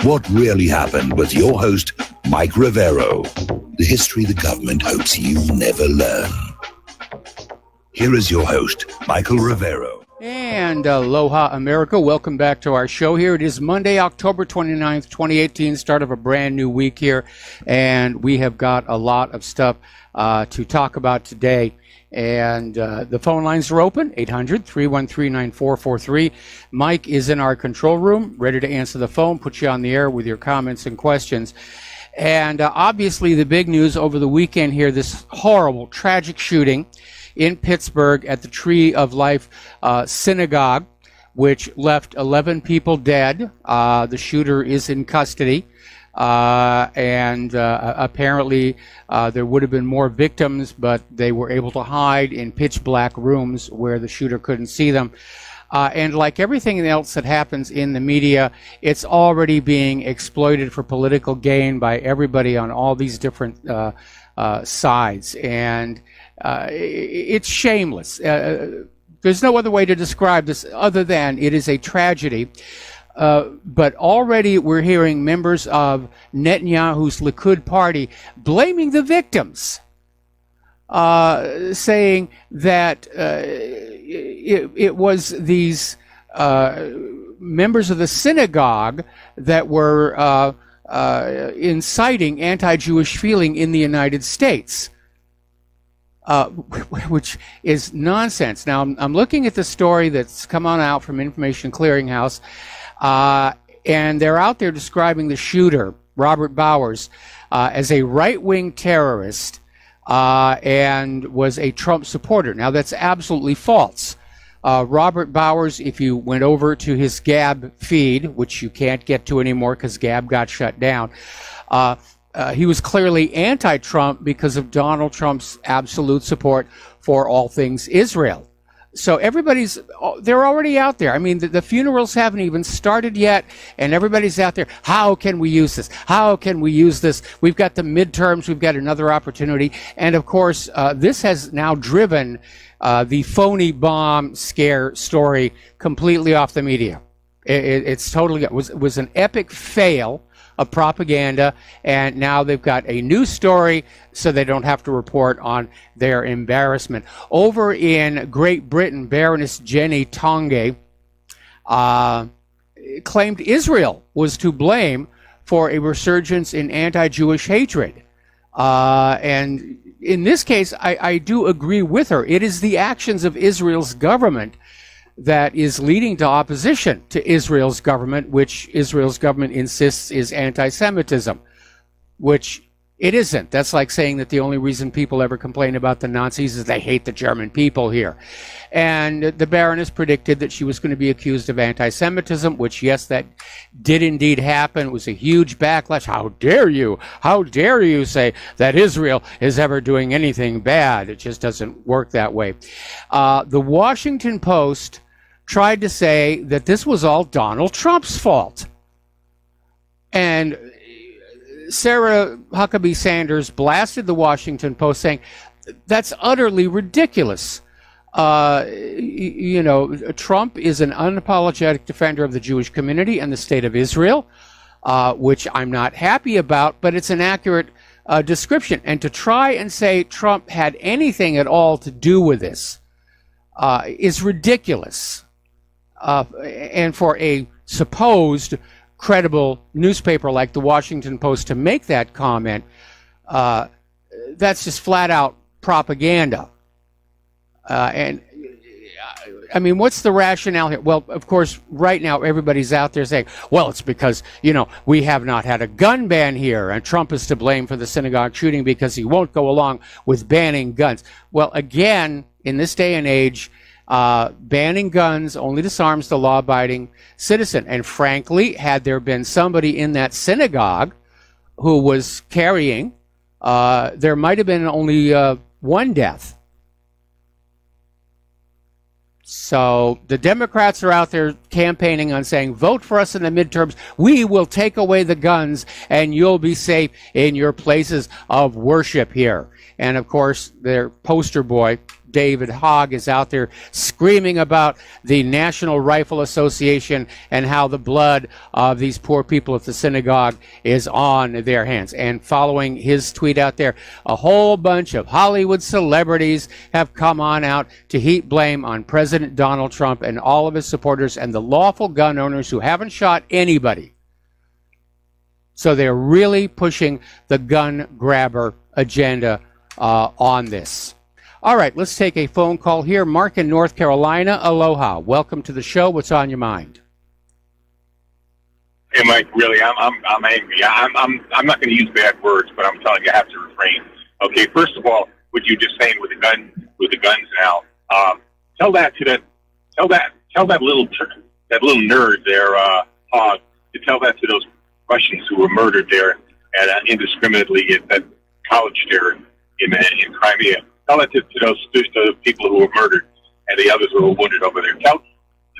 What really happened with your host, Mike Rivero. The history the government hopes you never learn. Here is your host, Michael Rivero. And aloha, America. Welcome back to our show here. It is Monday, October 29th, 2018, start of a brand new week here. And we have got a lot of stuff to talk about today. And the phone lines are open, 800-313-9443. Mike is in our control room, ready to answer the phone, put you on the air with your comments and questions. And obviously the big news over the weekend here, this horrible, tragic shooting in Pittsburgh at the Tree of Life synagogue, which left 11 people dead. The shooter is in custody. And apparently there would have been more victims, but they were able to hide in pitch black rooms where the shooter couldn't see them. And like everything else that happens in the media, it's already being exploited for political gain by everybody on all these different sides. And it's shameless. There's no other way to describe this other than it is a tragedy. But already we're hearing members of Netanyahu's Likud party blaming the victims, saying that it was these members of the synagogue that were inciting anti-Jewish feeling in the United States. Which is nonsense. Now, I'm looking at the story that's come on out from Information Clearinghouse, and they're out there describing the shooter, Robert Bowers, as a right-wing terrorist and was a Trump supporter. Now, that's absolutely false. Robert Bowers, if you went over to his Gab feed, which you can't get to anymore because Gab got shut down, he was clearly anti-Trump because of Donald Trump's absolute support for all things Israel. So they're already out there. I mean, the funerals haven't even started yet, and everybody's out there. How can we use this? How can we use this? We've got the midterms. We've got another opportunity. And, of course, this has now driven the phony bomb scare story completely off the media. It's totally, it was an epic fail of propaganda, and now they've got a new story so they don't have to report on their embarrassment. Over in Great Britain, Baroness Jenny Tonge claimed Israel was to blame for a resurgence in anti-Jewish hatred. And in this case, I do agree with her. It is the actions of Israel's government that is leading to opposition to Israel's government, which Israel's government insists is anti-Semitism, which it isn't. That's like saying that the only reason people ever complain about the Nazis is they hate the German people here. And the Baroness predicted that she was going to be accused of anti-Semitism, which, yes, that did indeed happen. It was a huge backlash. How dare you? How dare you say that Israel is ever doing anything bad? It just doesn't work that way. The Washington Post tried to say that this was all Donald Trump's fault. And Sarah Huckabee Sanders blasted the Washington Post saying, that's utterly ridiculous. Trump is an unapologetic defender of the Jewish community and the state of Israel, which I'm not happy about, but it's an accurate description. And to try and say Trump had anything at all to do with this is ridiculous. And for a supposed credible newspaper like the Washington Post to make that comment, that's just flat out propaganda. And I mean, what's the rationale here? Well, of course, right now everybody's out there saying, well, it's because, we have not had a gun ban here, and Trump is to blame for the synagogue shooting because he won't go along with banning guns. Well, again, in this day and age, banning guns only disarms the law-abiding citizen. And frankly, had there been somebody in that synagogue who was carrying, there might have been only one death. So the Democrats are out there campaigning on saying, vote for us in the midterms. We will take away the guns and you'll be safe in your places of worship here. And of course, their poster boy, David Hogg is out there screaming about the National Rifle Association and how the blood of these poor people at the synagogue is on their hands. And following his tweet out there, a whole bunch of Hollywood celebrities have come on out to heap blame on President Donald Trump and all of his supporters and the lawful gun owners who haven't shot anybody. So they're really pushing the gun grabber agenda on this. All right, let's take a phone call here. Mark in North Carolina. Aloha. Welcome to the show. What's on your mind? Hey, Mike. Really, I'm angry. I'm not going to use bad words, but I'm telling you, I have to refrain. Okay, first of all, what you just saying with the guns now. Tell that little nerd there, Hogg, to tell that to those Russians who were murdered there and indiscriminately at that college there in Crimea. Tell that to those people who were murdered and the others who were wounded over there. Tell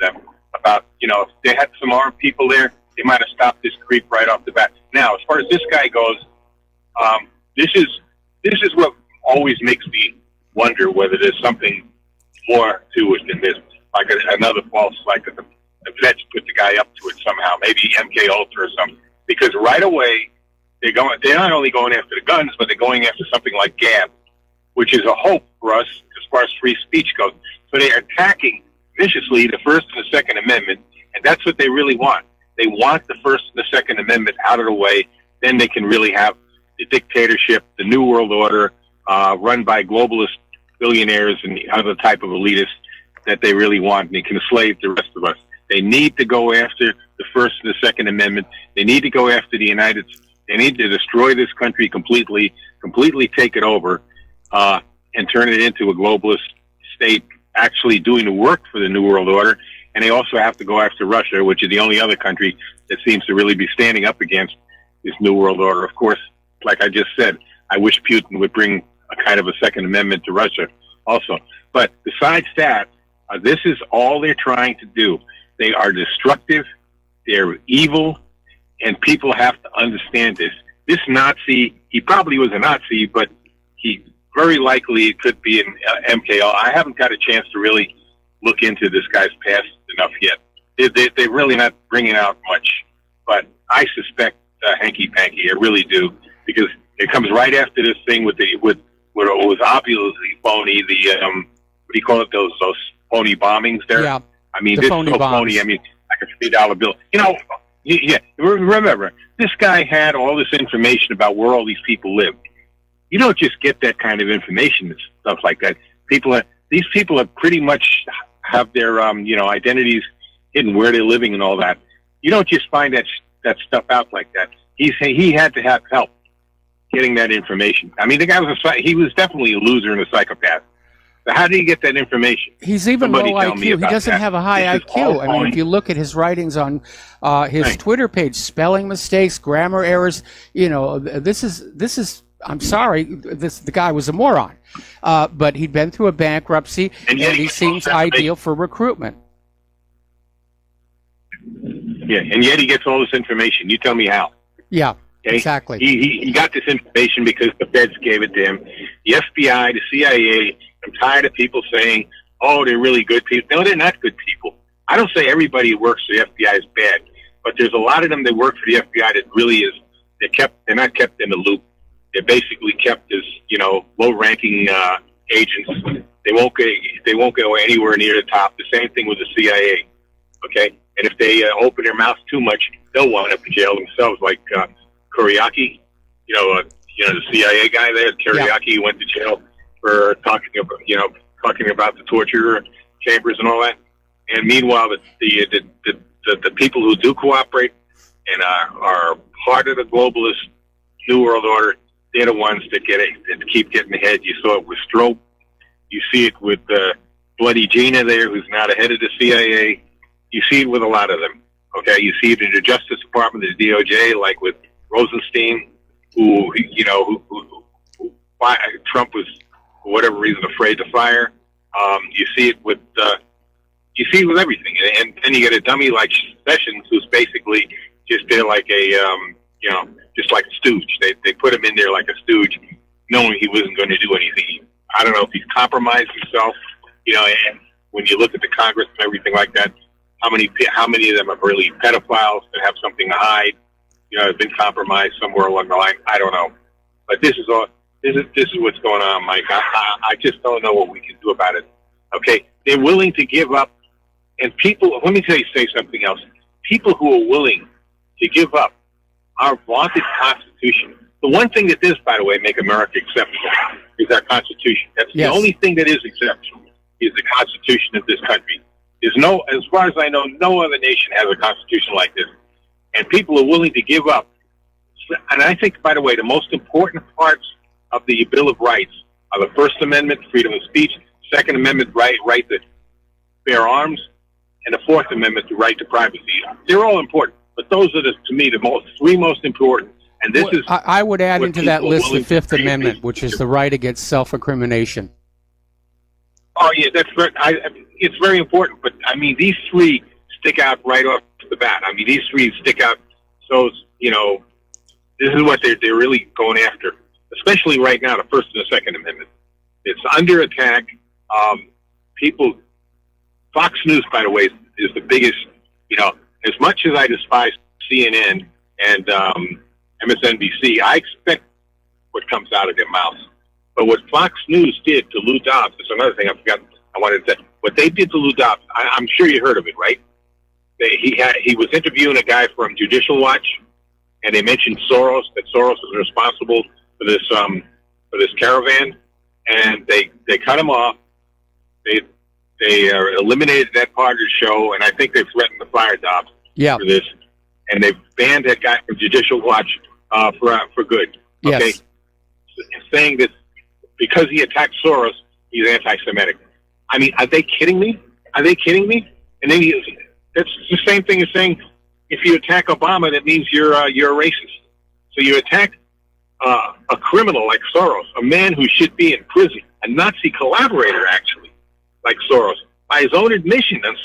them about, if they had some armed people there, they might have stopped this creep right off the bat. Now, as far as this guy goes, this is what always makes me wonder whether there's something more to it than this. Like another false, like the vets put the guy up to it somehow, maybe MK Ultra or something. Because right away, they're not only going after the guns, but they're going after something like Gab, which is a hope for us as far as free speech goes. So they are attacking viciously the First and the Second Amendment, and that's what they really want. They want the First and the Second Amendment out of the way. Then they can really have the dictatorship, the New World Order, run by globalist billionaires and the other type of elitists that they really want, and they can enslave the rest of us. They need to go after the First and the Second Amendment. They need to go after the United States. They need to destroy this country completely take it over, and turn it into a globalist state actually doing the work for the New World Order. And they also have to go after Russia, which is the only other country that seems to really be standing up against this New World Order. Of course, like I just said, I wish Putin would bring a kind of a Second Amendment to Russia also. But besides that, this is all they're trying to do. They are destructive, they're evil, and people have to understand this. This Nazi, he probably was a Nazi, but he very likely could be an MKO. I haven't got a chance to really look into this guy's past enough yet. They're really not bringing out much, but I suspect hanky-panky. I really do, because it comes right after this thing with what was obviously phony. What do you call it? Those phony bombings there. Yeah. I mean, the this is phony so bombs. phony. I mean, like a $3 bill. Yeah. Remember, this guy had all this information about where all these people live. You don't just get that kind of information and stuff like that. These people are pretty much have their identities hidden, where they're living and all that. You don't just find that stuff out like that. He had to have help getting that information. I mean, the guy he was definitely a loser and a psychopath. So how did he get that information? He's even Somebody low tell IQ. me He about doesn't that. have a high This is IQ. all I mean, phony. if you look at his writings on his Right. Twitter page, spelling mistakes, grammar errors, this is. I'm sorry, the guy was a moron, but he'd been through a bankruptcy, and yet he seems ideal for recruitment. Yeah, and yet he gets all this information. You tell me how. Yeah, Okay? exactly. He got this information because the feds gave it to him. The FBI, the CIA. I'm tired of people saying, "Oh, they're really good people." No, they're not good people. I don't say everybody who works for the FBI is bad, but there's a lot of them that work for the FBI that really is. They're not kept in the loop. They're basically kept as low-ranking agents. They won't go anywhere near the top. The same thing with the CIA. Okay, and if they open their mouth too much, they'll wind up in jail themselves. Like Kuriaki, the CIA guy there, Kuriaki, went to jail for talking about the torture chambers and all that. And meanwhile, the people who do cooperate and are part of the globalist New World Order, they're the ones that keep getting ahead. You saw it with Strope. You see it with Bloody Gina there, who's now the head of the CIA. You see it with a lot of them. Okay, you see it in the Justice Department, the DOJ, like with Rosenstein, who Trump was, for whatever reason, afraid to fire. You see it with everything, and then you get a dummy like Sessions, who's basically just there like just like a stooge. They put him in there like a stooge, knowing he wasn't going to do anything. I don't know if he's compromised himself, and when you look at the Congress and everything like that, how many of them are really pedophiles that have something to hide, have been compromised somewhere along the line. I don't know. But this is what's going on, Mike. I just don't know what we can do about it. Okay? They're willing to give up, and people, let me say something else. People who are willing to give up our vaunted Constitution. The one thing that does, by the way, make America exceptional is our Constitution. That's the only thing that is exceptional, is the Constitution of this country. There's as far as I know, no other nation has a Constitution like this. And people are willing to give up. And I think, by the way, the most important parts of the Bill of Rights are the First Amendment, freedom of speech, Second Amendment, right to bear arms, and the Fourth Amendment, the right to privacy. They're all important, but those are, to me, the three most important. And this is. I would add into that list the Fifth Amendment, which is the right against self-incrimination. Oh yeah, it's very important. But I mean, these three stick out right off the bat. I mean, these three stick out. So this is what they're really going after, especially right now. The First and the Second Amendment. It's under attack. Fox News, by the way, is the biggest. As much as I despise CNN and MSNBC, I expect what comes out of their mouths. But what Fox News did to Lou Dobbs is another thing I forgot. I wanted to say. What they did to Lou Dobbs, I'm sure you heard of it, right? He was interviewing a guy from Judicial Watch, and they mentioned Soros, that Soros is responsible for this caravan, and they cut him off. They eliminated that part of the show, and I think they threatened to fire Dobbs for this, and they banned that guy from Judicial Watch for good. Okay, saying that because he attacked Soros, he's anti-Semitic. I mean, are they kidding me? And then that's the same thing as saying if you attack Obama, that means you're a racist. So you attack a criminal like Soros, a man who should be in prison, a Nazi collaborator, actually, like Soros, by his own admission on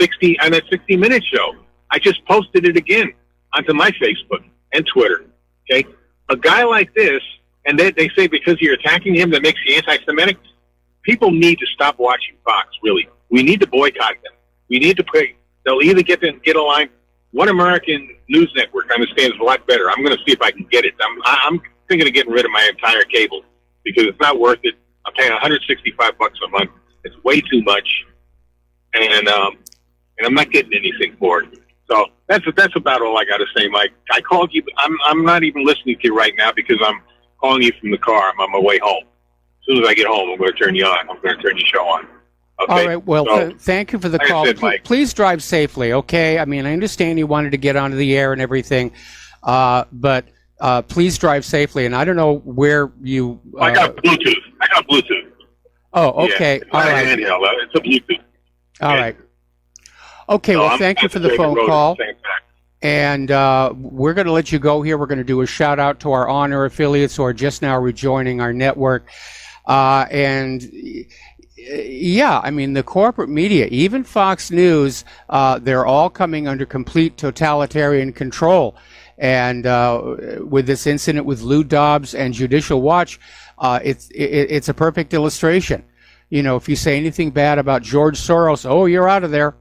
that 60 Minutes show. I just posted it again onto my Facebook and Twitter. Okay, a guy like this, and they say because you're attacking him that makes you anti-Semitic. People need to stop watching Fox. Really, we need to boycott them. We need to pray. They'll either get a line. One American news network I understand is a lot better. I'm going to see if I can get it. I'm thinking of getting rid of my entire cable because it's not worth it. I'm paying $165 a month. It's way too much, and I'm not getting anything for it. So that's about all I got to say, Mike. I called you, but I'm not even listening to you right now because I'm calling you from the car. I'm on my way home. As soon as I get home, I'm going to turn you on. I'm going to turn your show on. Okay? All right. Well, so, thank you for the call. Please drive safely, okay? I mean, I understand you wanted to get onto the air and everything, but please drive safely. And I don't know where you... I got Bluetooth. Oh, okay. Yeah, all right. It's a Bluetooth. All right. Okay, well, thank you for the phone call. And we're going to let you go here. We're going to do a shout-out to our on-air affiliates who are just now rejoining our network. And yeah, I mean, the corporate media, even Fox News, they're all coming under complete totalitarian control. And with this incident with Lou Dobbs and Judicial Watch, it's a perfect illustration. If you say anything bad about George Soros, oh, you're out of there.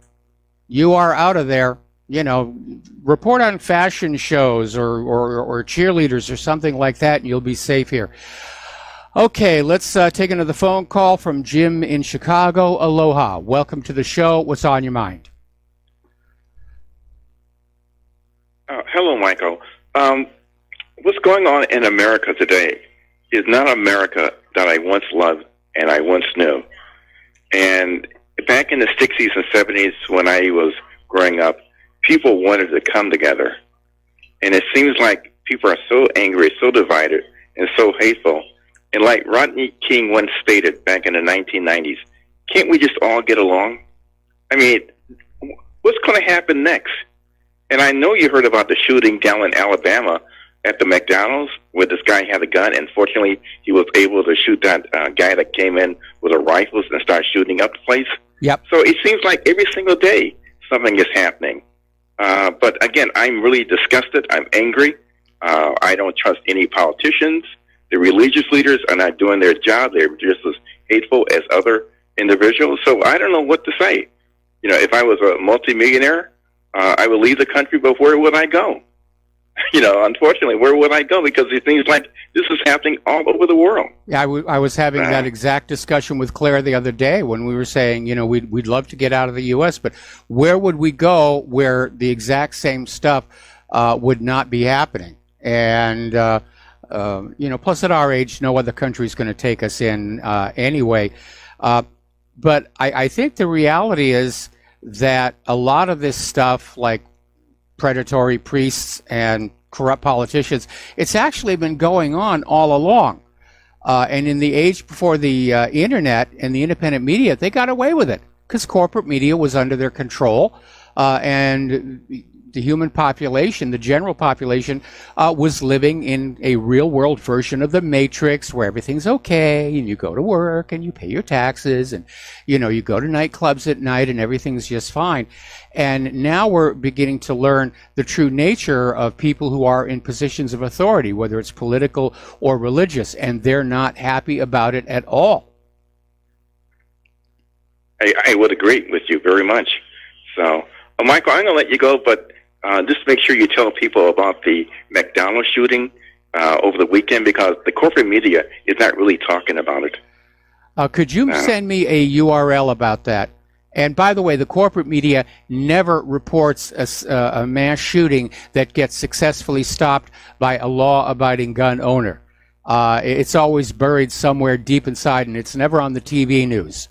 You are out of there. Report on fashion shows or cheerleaders or something like that, and you'll be safe here. Okay, let's take another phone call from Jim in Chicago. Aloha. Welcome to the show. What's on your mind? Hello, Michael. What's going on in America today is not America that I once loved and I once knew. And back in the 60s and 70s when I was growing up, people wanted to come together. And it seems like people are so angry, so divided, and so hateful. And like Rodney King once stated back in the 1990s, can't we just all get along? I mean, what's going to happen next? And I know you heard about the shooting down in Alabama at the McDonald's where this guy had a gun, and fortunately he was able to shoot that guy that came in with a rifle and start shooting up the place. Yep. So it seems like every single day something is happening. But again, I'm really disgusted. I'm angry. I don't trust any politicians. The religious leaders are not doing their job. They're just as hateful as other individuals. So I don't know what to say. If I was a multimillionaire, I would leave the country, but where would I go? Unfortunately, where would I go? Because it seems like this is happening all over the world. Yeah, I was having that exact discussion with Claire the other day when we were saying, we'd love to get out of the U.S., but where would we go where the exact same stuff would not be happening? And, plus at our age, no other country is going to take us in anyway. But I think the reality is that a lot of this stuff, like predatory priests and corrupt politicians, it's actually been going on all along. And in the age before the internet and the independent media, they got away with it because corporate media was under their control, and the human population, the general population, was living in a real-world version of the Matrix where everything's okay, and you go to work, and you pay your taxes, and, you go to nightclubs at night, and everything's just fine. And now we're beginning to learn the true nature of people who are in positions of authority, whether it's political or religious, and they're not happy about it at all. I would agree with you very much. So, Michael, I'm going to let you go, but just make sure you tell people about the McDonald's shooting over the weekend, because the corporate media is not really talking about it. Could you send me a URL about that? And by the way, the corporate media never reports a mass shooting that gets successfully stopped by a law-abiding gun owner. It's always buried somewhere deep inside, and it's never on the TV news.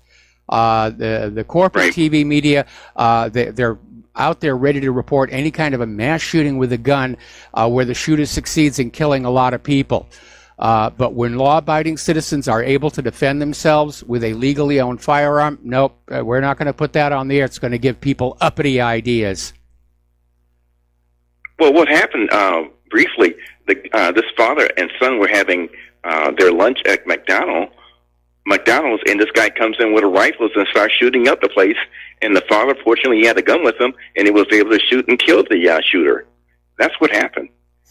The corporate TV media, they're out there ready to report any kind of a mass shooting with a gun where the shooter succeeds in killing a lot of people. But when law-abiding citizens are able to defend themselves with a legally owned firearm, nope, we're not going to put that on the air. It's going to give people uppity ideas. Well, what happened briefly, this father and son were having their lunch at McDonald's, and this guy comes in with a rifle and starts shooting up the place. And the father, fortunately, he had a gun with him, and he was able to shoot and kill the shooter. That's what happened.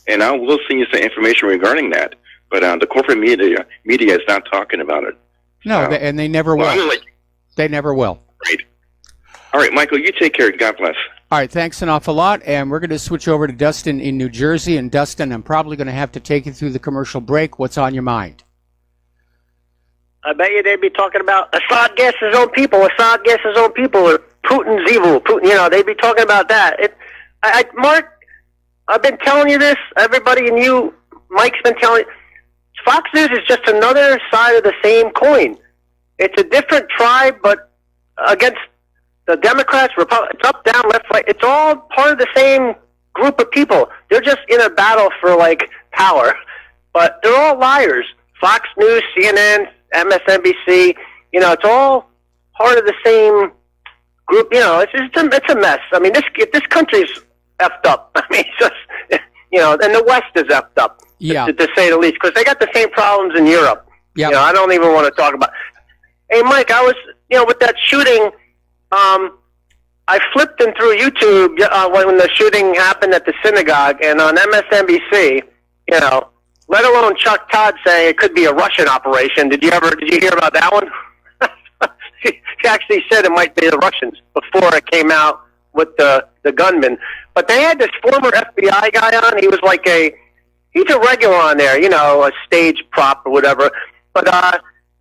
And I will send you some information regarding that. But the corporate media is not talking about it. No, and they never will. They never will. Right. All right, Michael, you take care. God bless. All right, thanks an awful lot. And we're going to switch over to Dustin in New Jersey. And Dustin, I'm probably going to have to take you through the commercial break. What's on your mind? I bet you they'd be talking about Assad gets his own people. Assad gets his own people. Or Putin's evil. Putin, they'd be talking about that. Mark, I've been telling you this. Everybody and you, Mike's been telling you. Fox News is just another side of the same coin. It's a different tribe, but against the Democrats, Republicans, up, down, left, right. It's all part of the same group of people. They're just in a battle for, power. But they're all liars. Fox News, CNN, MSNBC, it's all part of the same group. It's a mess. I mean, this country's effed up. I mean, it's just, and the West is effed up. Yeah. To say the least, because they got the same problems in Europe. Yeah. I don't even want to talk about. Hey, Mike, I was, with that shooting, I flipped in through YouTube when the shooting happened at the synagogue, and on MSNBC, let alone Chuck Todd saying it could be a Russian operation. Did you hear about that one? He actually said it might be the Russians before it came out with the gunman. But they had this former FBI guy on. He was he's a regular on there, a stage prop or whatever. But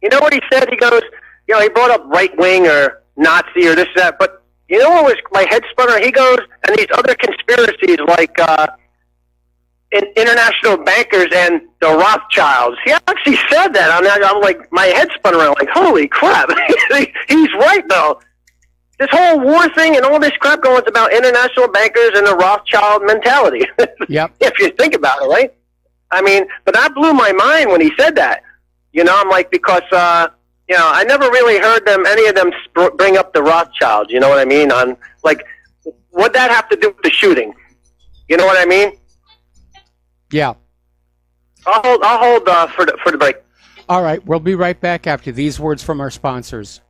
you know what he said? He goes, he brought up right wing or Nazi or this, that. But you know what was my head spinner? He goes, and these other conspiracies international bankers and the Rothschilds. He actually said that. I'm like, my head spun around, holy crap. He's right, though. This whole war thing and all this crap going on about international bankers and the Rothschild mentality. Yep. If you think about it, right? I mean, but that blew my mind when he said that. I'm like, because, I never really heard any of them bring up the Rothschilds, you know what I mean? What'd that have to do with the shooting? You know what I mean? Yeah. I'll hold for the break. All right, we'll be right back after these words from our sponsors.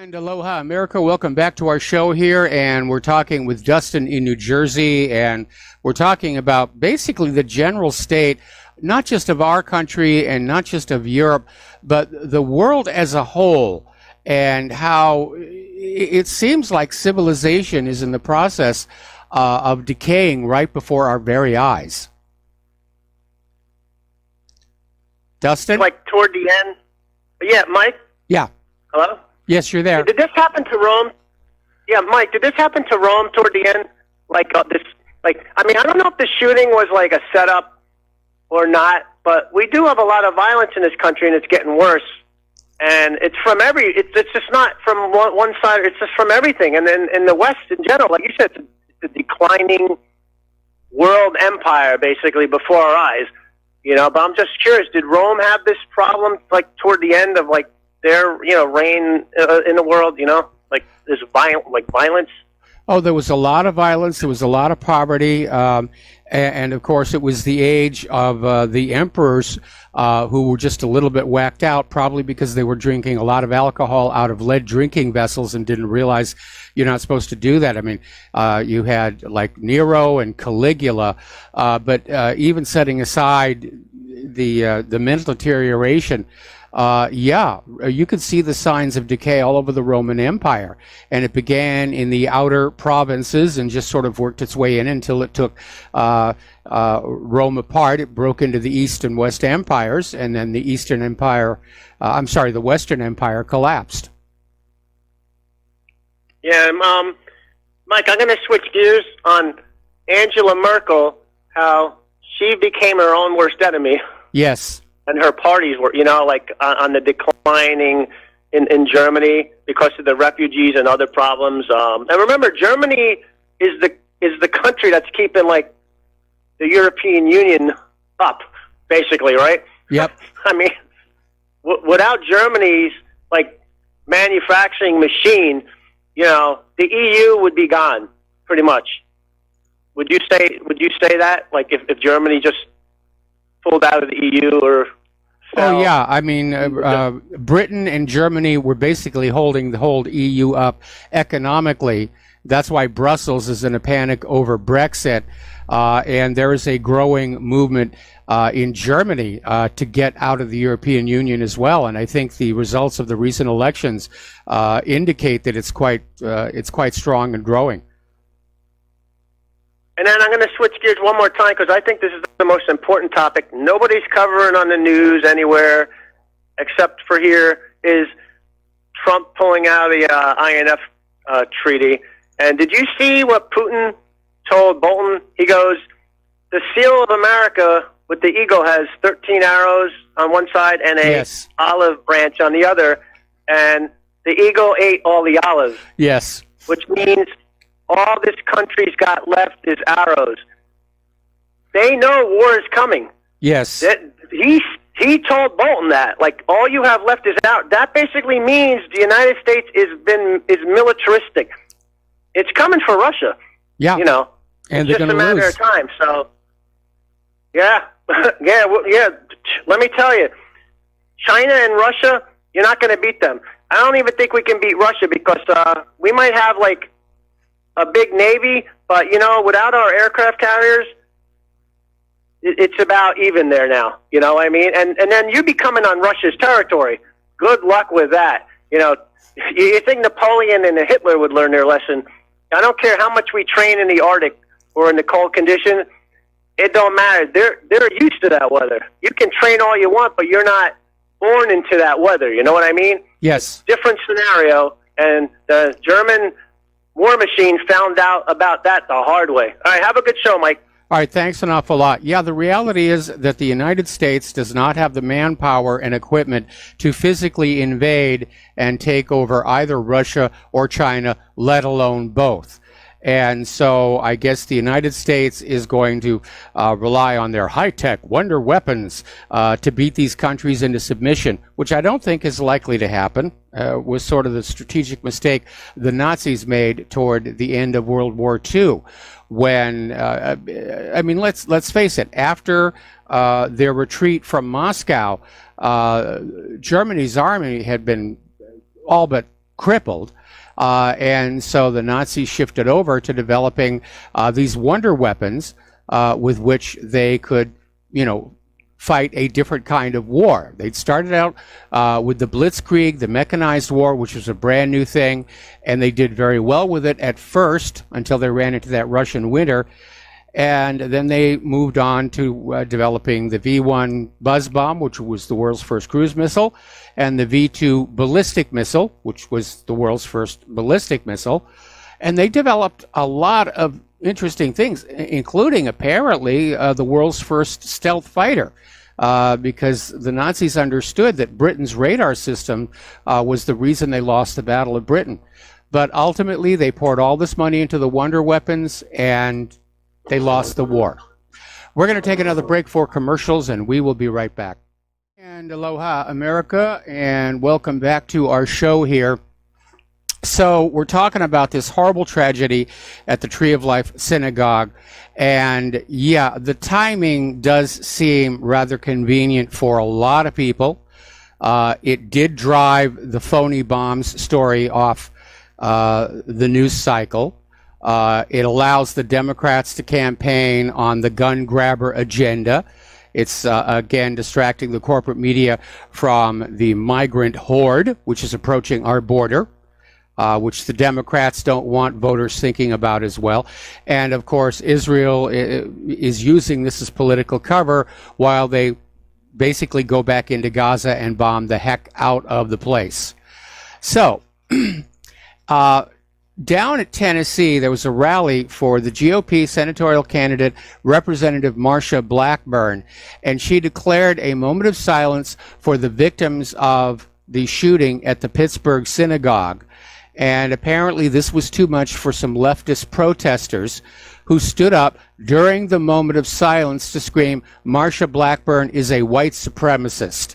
And aloha, America. Welcome back to our show here. And we're talking with Dustin in New Jersey. And we're talking about basically the general state, not just of our country and not just of Europe, but the world as a whole, and how it seems like civilization is in the process of decaying right before our very eyes. Dustin? Like toward the end. Yeah, Mike? Yeah. Hello? Yes, you're there. Did this happen to Rome? Yeah, Mike, did this happen to Rome toward the end? I don't know if the shooting was like a setup or not, but we do have a lot of violence in this country, and it's getting worse. And it's from it's just not from one side, it's just from everything. And then in the West in general, like you said, it's a declining world empire, basically, before our eyes. But I'm just curious, did Rome have this problem, like, toward the end of, like, their, reign in the world, like this violence? Oh, there was a lot of violence. There was a lot of poverty. And of course, it was the age of the emperors who were just a little bit whacked out, probably because they were drinking a lot of alcohol out of lead drinking vessels and didn't realize you're not supposed to do that. I mean, you had like Nero and Caligula, but even setting aside the mental deterioration, you could see the signs of decay all over the Roman Empire. And it began in the outer provinces and just sort of worked its way in until it took Rome apart. It broke into the East and West empires, and then the the Western Empire collapsed. Yeah, Mike, I'm going to switch gears on Angela Merkel, how she became her own worst enemy. Yes. And her parties were, on the declining in Germany because of the refugees and other problems. And remember, Germany is the country that's keeping, like, the European Union up, basically, right? Yep. I mean, without Germany's, like, manufacturing machine, the EU would be gone, pretty much. Would you say that? Like, if Germany just pulled out of the EU or fell? Oh, yeah. I mean, Britain and Germany were basically holding the whole EU up economically. That's why Brussels is in a panic over Brexit. And there is a growing movement in Germany to get out of the European Union as well. And I think the results of the recent elections indicate that it's quite strong and growing. And then I'm going to switch gears one more time because I think this is the most important topic. Nobody's covering on the news anywhere except for here is Trump pulling out the INF treaty. And did you see what Putin told Bolton? He goes, the seal of America with the eagle has 13 arrows on one side and a olive branch on the other. And the eagle ate all the olives. Yes. Which means all this country's got left is arrows. They know war is coming. Yes. He told Bolton that, like, all you have left is out. That basically means the United States is militaristic. It's coming for Russia. Yeah. And it's just a matter of time. So, yeah. yeah. Let me tell you, China and Russia, you're not going to beat them. I don't even think we can beat Russia because we might have, like, a big Navy, but, without our aircraft carriers, it's about even there now. You know what I mean? And then you be coming on Russia's territory. Good luck with that. You think Napoleon and Hitler would learn their lesson. I don't care how much we train in the Arctic or in the cold condition. It don't matter. They're used to that weather. You can train all you want, but you're not born into that weather. You know what I mean? Yes. Different scenario. And the German war machine found out about that the hard way. All right, have a good show, Mike. All right, thanks an awful lot. Yeah, the reality is that the United States does not have the manpower and equipment to physically invade and take over either Russia or China, let alone both. And so I guess the United States is going to rely on their high-tech wonder weapons to beat these countries into submission, which I don't think is likely to happen. Was sort of the strategic mistake the Nazis made toward the end of World War II. When, let's face it, after their retreat from Moscow, Germany's army had been all but crippled. And so the Nazis shifted over to developing these wonder weapons with which they could, fight a different kind of war. They'd started out with the Blitzkrieg, the mechanized war, which was a brand new thing, and they did very well with it at first until they ran into that Russian winter. And then they moved on to developing the V-1 buzz bomb, which was the world's first cruise missile, and the V-2 ballistic missile, which was the world's first ballistic missile. And they developed a lot of interesting things, including apparently the world's first stealth fighter, because the Nazis understood that Britain's radar system was the reason they lost the Battle of Britain. But ultimately, they poured all this money into the wonder weapons, and they lost the war. We're going to take another break for commercials, and we will be right back. And aloha, America, and welcome back to our show here. So we're talking about this horrible tragedy at the Tree of Life Synagogue. And yeah, the timing does seem rather convenient for a lot of people. It did drive the phony bombs story off the news cycle. It allows the Democrats to campaign on the gun grabber agenda. It's, again, distracting the corporate media from the migrant horde, which is approaching our border, which the Democrats don't want voters thinking about as well. And, of course, Israel is using this as political cover while they basically go back into Gaza and bomb the heck out of the place. So, down at Tennessee, there was a rally for the GOP senatorial candidate, Representative Marsha Blackburn, and she declared a moment of silence for the victims of the shooting at the Pittsburgh synagogue. And apparently this was too much for some leftist protesters who stood up during the moment of silence to scream, "Marsha Blackburn is a white supremacist."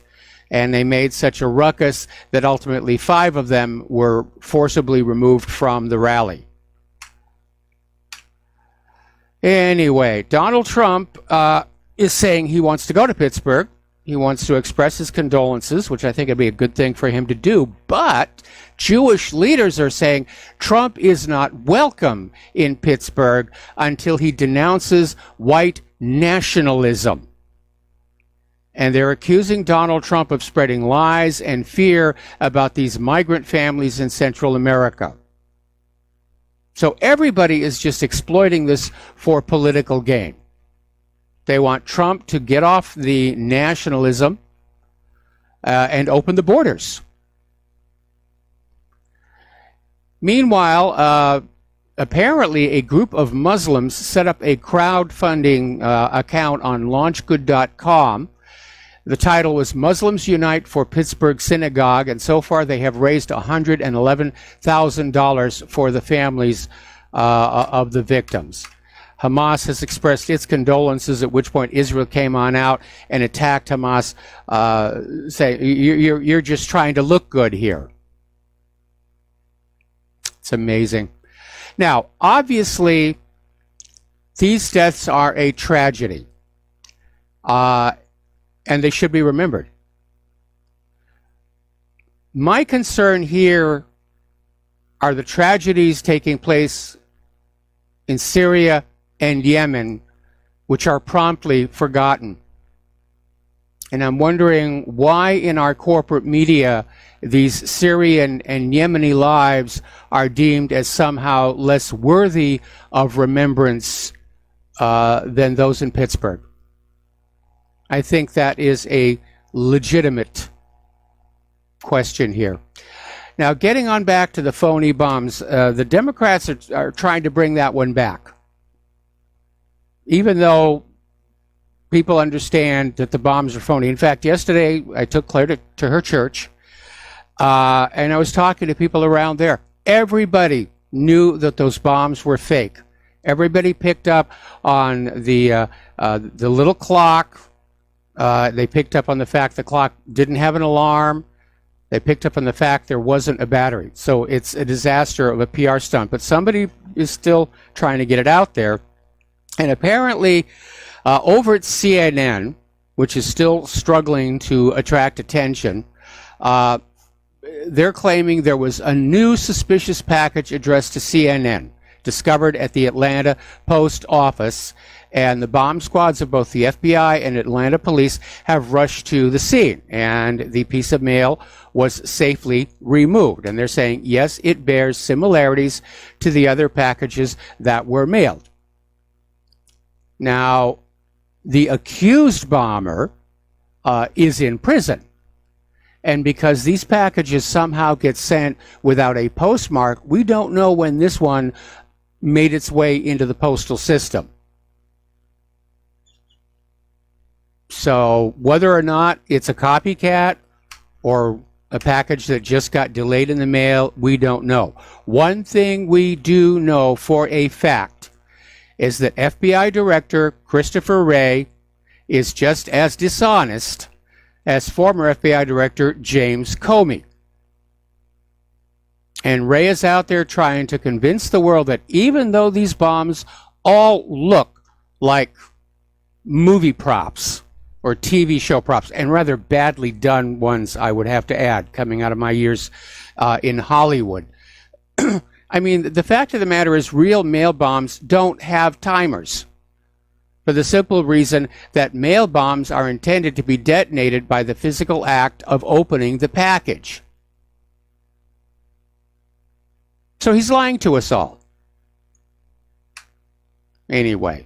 And they made such a ruckus that ultimately 5 of them were forcibly removed from the rally. Anyway, Donald Trump is saying he wants to go to Pittsburgh. He wants to express his condolences, which I think would be a good thing for him to do. But Jewish leaders are saying Trump is not welcome in Pittsburgh until he denounces white nationalism. And they're accusing Donald Trump of spreading lies and fear about these migrant families in Central America. So everybody is just exploiting this for political gain. They want Trump to get off the nationalism and open the borders. Meanwhile, apparently a group of Muslims set up a crowdfunding account on launchgood.com. The title was Muslims Unite for Pittsburgh Synagogue, and so far they have raised $111,000 for the families of the victims. Hamas has expressed its condolences, at which point Israel came on out and attacked Hamas, saying, you're just trying to look good here. It's amazing. Now, obviously, these deaths are a tragedy. And they should be remembered. My concern here are the tragedies taking place in Syria and Yemen, which are promptly forgotten. And I'm wondering why in our corporate media these Syrian and Yemeni lives are deemed as somehow less worthy of remembrance than those in Pittsburgh. I think that is a legitimate question here. Now, getting on back to the phony bombs, the Democrats are trying to bring that one back. Even though people understand that the bombs are phony. In fact, yesterday I took Claire to her church, and I was talking to people around there. Everybody knew that those bombs were fake. Everybody picked up on the little clock. They picked up on the fact the clock didn't have an alarm. They picked up on the fact there wasn't a battery. So it's a disaster of a PR stunt. But somebody is still trying to get it out there. And apparently, over at CNN, which is still struggling to attract attention, they're claiming there was a new suspicious package addressed to CNN, discovered at the Atlanta post office, and the bomb squads of both the FBI and Atlanta police have rushed to the scene, and the piece of mail was safely removed. And they're saying, yes, it bears similarities to the other packages that were mailed. Now, the accused bomber is in prison. And because these packages somehow get sent without a postmark, we don't know when this one made its way into the postal system. So whether or not it's a copycat or a package that just got delayed in the mail, we don't know. One thing we do know for a fact is that FBI Director Christopher Wray is just as dishonest as former FBI Director James Comey. And Wray is out there trying to convince the world that even though these bombs all look like movie props or TV show props, and rather badly done ones, I would have to add, coming out of my years in Hollywood. I mean, the fact of the matter is real mail bombs don't have timers, for the simple reason that mail bombs are intended to be detonated by the physical act of opening the package. So he's lying to us all. Anyway,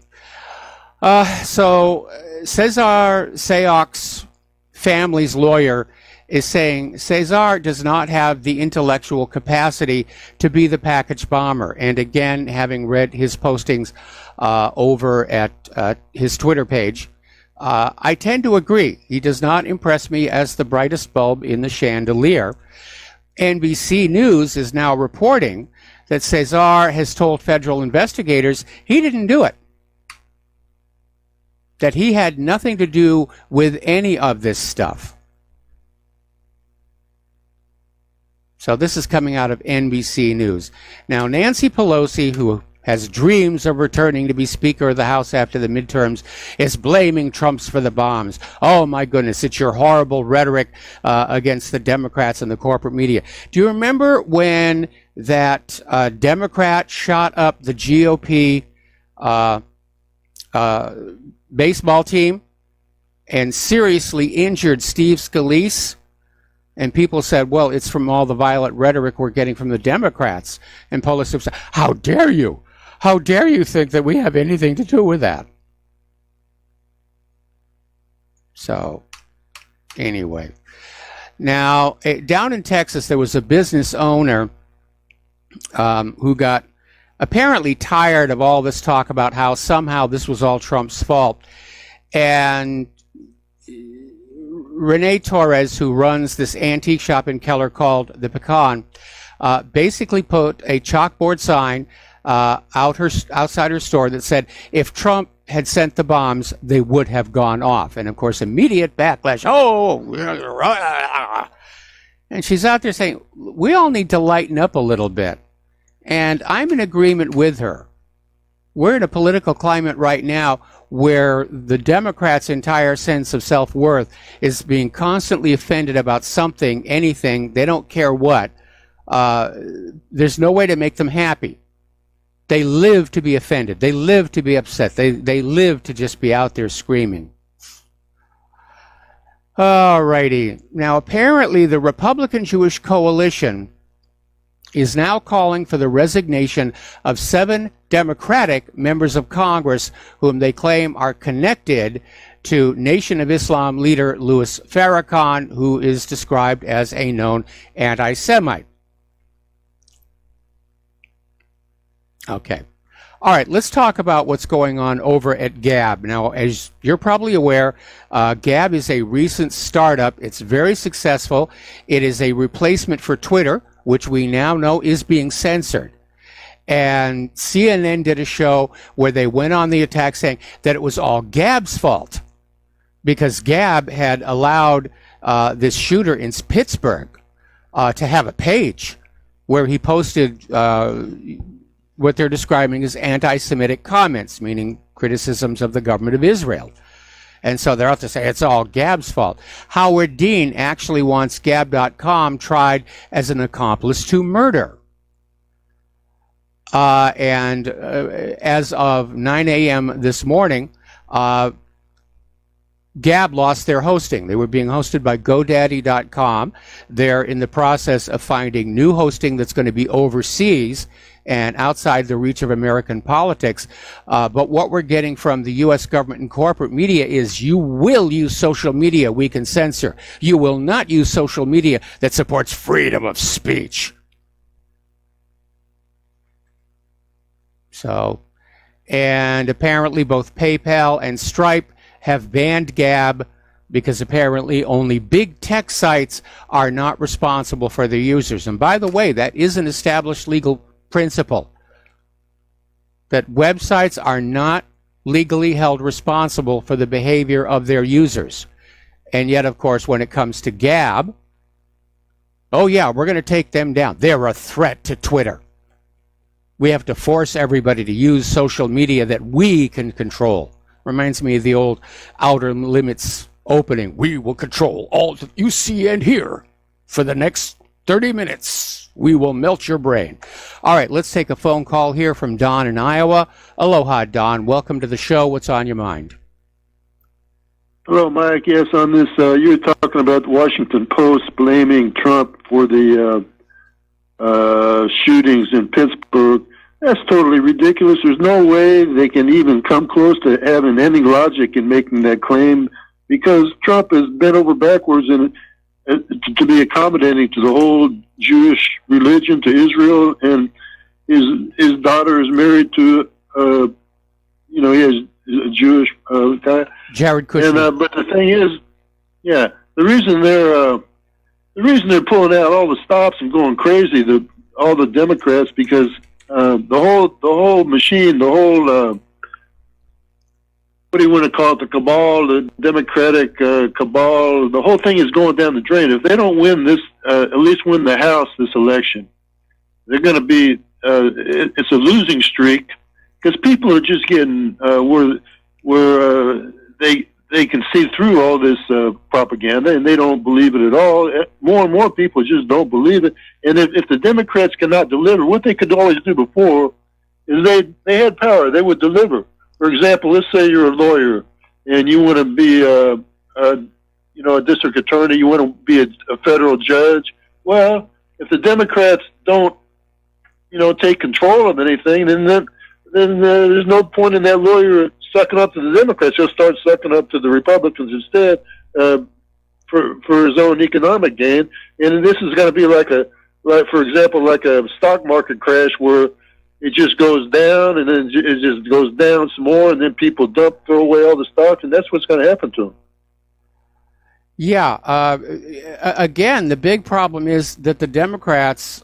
so Cesar Sayoc's family's lawyer is saying Cesar does not have the intellectual capacity to be the package bomber. And again, having read his postings over at his Twitter page, I tend to agree. He does not impress me as the brightest bulb in the chandelier. NBC News is now reporting that Cesar has told federal investigators he didn't do it, that he had nothing to do with any of this stuff. So this is coming out of NBC News. Now, Nancy Pelosi, who has dreams of returning to be Speaker of the House after the midterms, is blaming Trump's for the bombs. Oh, my goodness, it's your horrible rhetoric against the Democrats and the corporate media. Do you remember when that Democrat shot up the GOP baseball team and seriously injured Steve Scalise? And people said, well, it's from all the violent rhetoric we're getting from the Democrats. And Pelosi said, how dare you? How dare you think that we have anything to do with that? So, anyway. Now, down in Texas, there was a business owner who got apparently tired of all this talk about how somehow this was all Trump's fault. And Renee Torres, who runs this antique shop in Keller called The Pecan, basically put a chalkboard sign outside her store that said, if Trump had sent the bombs, they would have gone off. And of course, immediate backlash. Oh, and she's out there saying, we all need to lighten up a little bit. And I'm in agreement with her. We're in a political climate right now where the Democrats' entire sense of self-worth is being constantly offended about something, anything, they don't care what. There's no way to make them happy. They live to be offended. They live to be upset. They live to just be out there screaming. All righty. Now, apparently, the Republican Jewish Coalition is now calling for the resignation of 7 Democratic members of Congress whom they claim are connected to Nation of Islam leader Louis Farrakhan, who is described as a known anti-Semite. Okay. All right, let's talk about what's going on over at Gab. Now, as you're probably aware, Gab is a recent startup. It's very successful. It is a replacement for Twitter, which we now know is being censored. And CNN did a show where they went on the attack saying that it was all Gab's fault because Gab had allowed this shooter in Pittsburgh to have a page where he posted what they're describing as anti-Semitic comments, meaning criticisms of the government of Israel. And so they're out to say it's all Gab's fault. Howard Dean actually wants Gab.com tried as an accomplice to murder. And as of 9 a.m. this morning, Gab lost their hosting. They were being hosted by GoDaddy.com. They're in the process of finding new hosting that's going to be overseas and outside the reach of American politics. But what we're getting from the U.S. government and corporate media is you will use social media we can censor. You will not use social media that supports freedom of speech. So, and apparently both PayPal and Stripe have banned Gab because apparently only big tech sites are not responsible for their users. And by the way, that is an established legal principle, that websites are not legally held responsible for the behavior of their users. And yet, of course, when it comes to Gab, oh yeah, we're going to take them down. They're a threat to Twitter. We have to force everybody to use social media that we can control. Reminds me of the old Outer Limits opening. We will control all that you see and hear for the next 30 minutes. We will melt your brain. All right, let's take a phone call here from Don in Iowa. Aloha, Don. Welcome to the show. What's on your mind? Hello, Mike. Yes, on this, you were talking about the Washington Post blaming Trump for the shootings in Pittsburgh. That's totally ridiculous. There's no way they can even come close to having any logic in making that claim, because Trump has bent over backwards to be accommodating to the whole Jewish religion, to Israel, and his daughter is married to, he has a Jewish guy, Jared Kushner. And but the thing is, yeah, the reason they're pulling out all the stops and going crazy, all the Democrats, because the whole machine, the whole what do you want to call it, the cabal, the Democratic cabal, the whole thing is going down the drain. If they don't win this, at least win the House this election, they're going to be it's a losing streak, because people are just getting where they can see through all this propaganda, and they don't believe it at all. More and more people just don't believe it. And if the Democrats cannot deliver, what they could always do before is they had power. They would deliver. For example, let's say you're a lawyer and you want to be a district attorney. You want to be a federal judge. Well, if the Democrats don't take control of anything, then there's no point in that lawyer sucking up to the Democrats. He'll start sucking up to the Republicans instead for his own economic gain. And this is going to be for example, like a stock market crash where it just goes down and then it just goes down some more, and then people throw away all the stocks, and that's what's going to happen to them. Yeah. Again, the big problem is that the Democrats,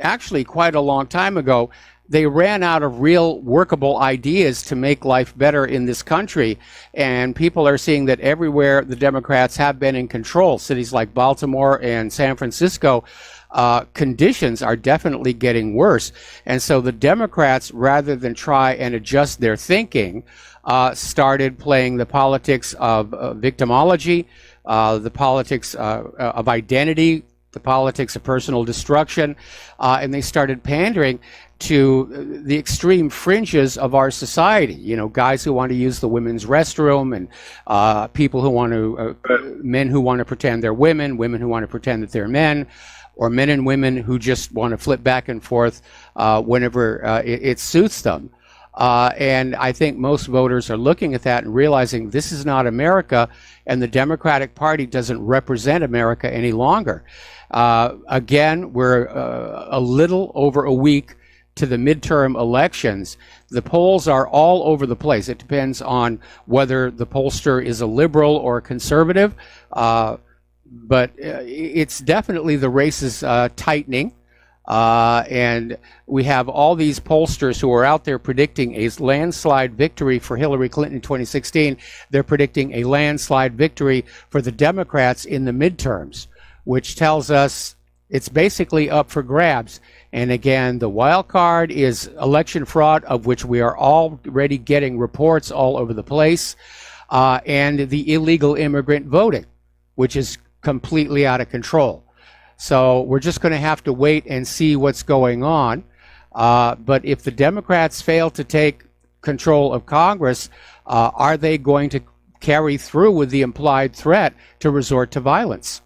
actually quite a long time ago, they ran out of real workable ideas to make life better in this country. And people are seeing that everywhere the Democrats have been in control, cities like Baltimore and San Francisco, conditions are definitely getting worse. And so the Democrats, rather than try and adjust their thinking, started playing the politics of victimology, the politics of identity, the politics of personal destruction, and they started pandering to the extreme fringes of our society. Guys who want to use the women's restroom, and people who want to, men who want to pretend they're women, women who want to pretend that they're men, or men and women who just want to flip back and forth whenever it suits them. And I think most voters are looking at that and realizing this is not America, and the Democratic Party doesn't represent America any longer. Again, we're a little over a week to the midterm elections. The polls are all over the place. It depends on whether the pollster is a liberal or a conservative, but it's definitely, the race is tightening. And we have all these pollsters who are out there predicting a landslide victory for Hillary Clinton in 2016. They're predicting a landslide victory for the Democrats in the midterms, which tells us it's basically up for grabs. And again, the wild card is election fraud, of which we are already getting reports all over the place. and the illegal immigrant voting, which is completely out of control. So we're just going to have to wait and see what's going on. But if the Democrats fail to take control of Congress, are they going to carry through with the implied threat to resort to violence?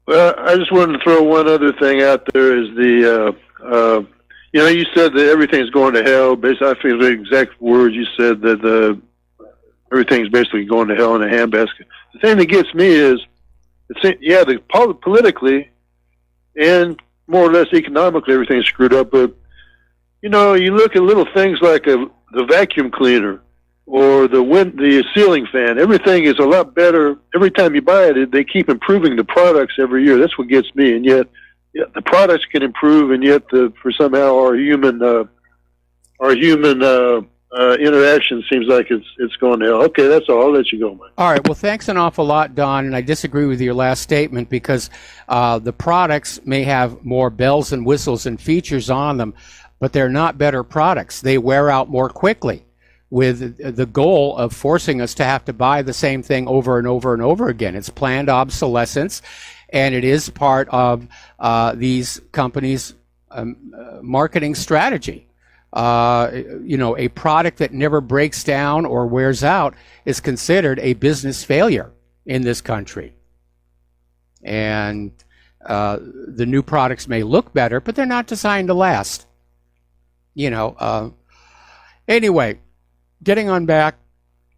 Well, I just wanted to throw one other thing out there is you said that everything's going to hell. Basically, I feel the exact words you said, that everything's basically going to hell in a handbasket. The thing that gets me is, politically and more or less economically, everything's screwed up. But, you look at little things like the vacuum cleaner or the ceiling fan. Everything is a lot better. Every time you buy it, they keep improving the products every year. That's what gets me. And yet, the products can improve, and yet for somehow our human interaction seems like it's going to hell. Okay, that's all. I'll let you go, Mike. All right. Well, thanks an awful lot, Don. And I disagree with your last statement because the products may have more bells and whistles and features on them, but they're not better products. They wear out more quickly, with the goal of forcing us to have to buy the same thing over and over and over again. It's planned obsolescence, and it is part of these companies' marketing strategy. A product that never breaks down or wears out is considered a business failure in this country. And the new products may look better, but they're not designed to last. Anyway, getting on back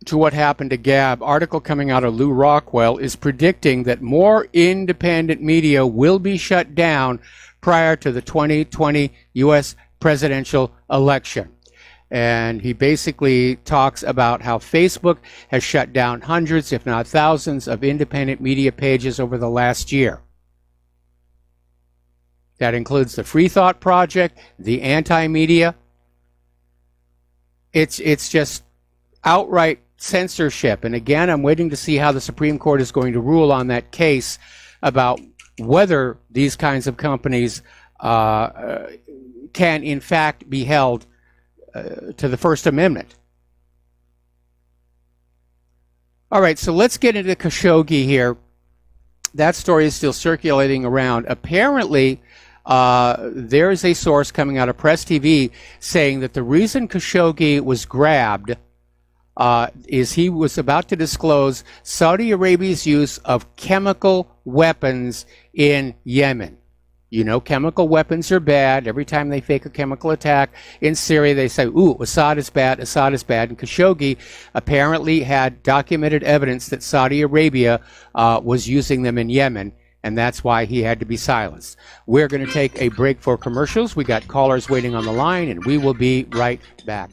to what happened to Gab, article coming out of Lou Rockwell is predicting that more independent media will be shut down prior to the 2020 U.S. presidential election. And he basically talks about how Facebook has shut down hundreds, if not thousands, of independent media pages over the last year. That includes the Free Thought Project, the Anti-Media. It's just outright censorship. And again, I'm waiting to see how the Supreme Court is going to rule on that case about whether these kinds of companies can in fact be held to the First Amendment. All right, so let's get into Khashoggi here. That story is still circulating around. Apparently, there is a source coming out of Press TV saying that the reason Khashoggi was grabbed is he was about to disclose Saudi Arabia's use of chemical weapons in Yemen. Chemical weapons are bad. Every time they fake a chemical attack in Syria, they say, ooh, Assad is bad, Assad is bad. And Khashoggi apparently had documented evidence that Saudi Arabia was using them in Yemen, and that's why he had to be silenced. We're going to take a break for commercials. We got callers waiting on the line, and we will be right back.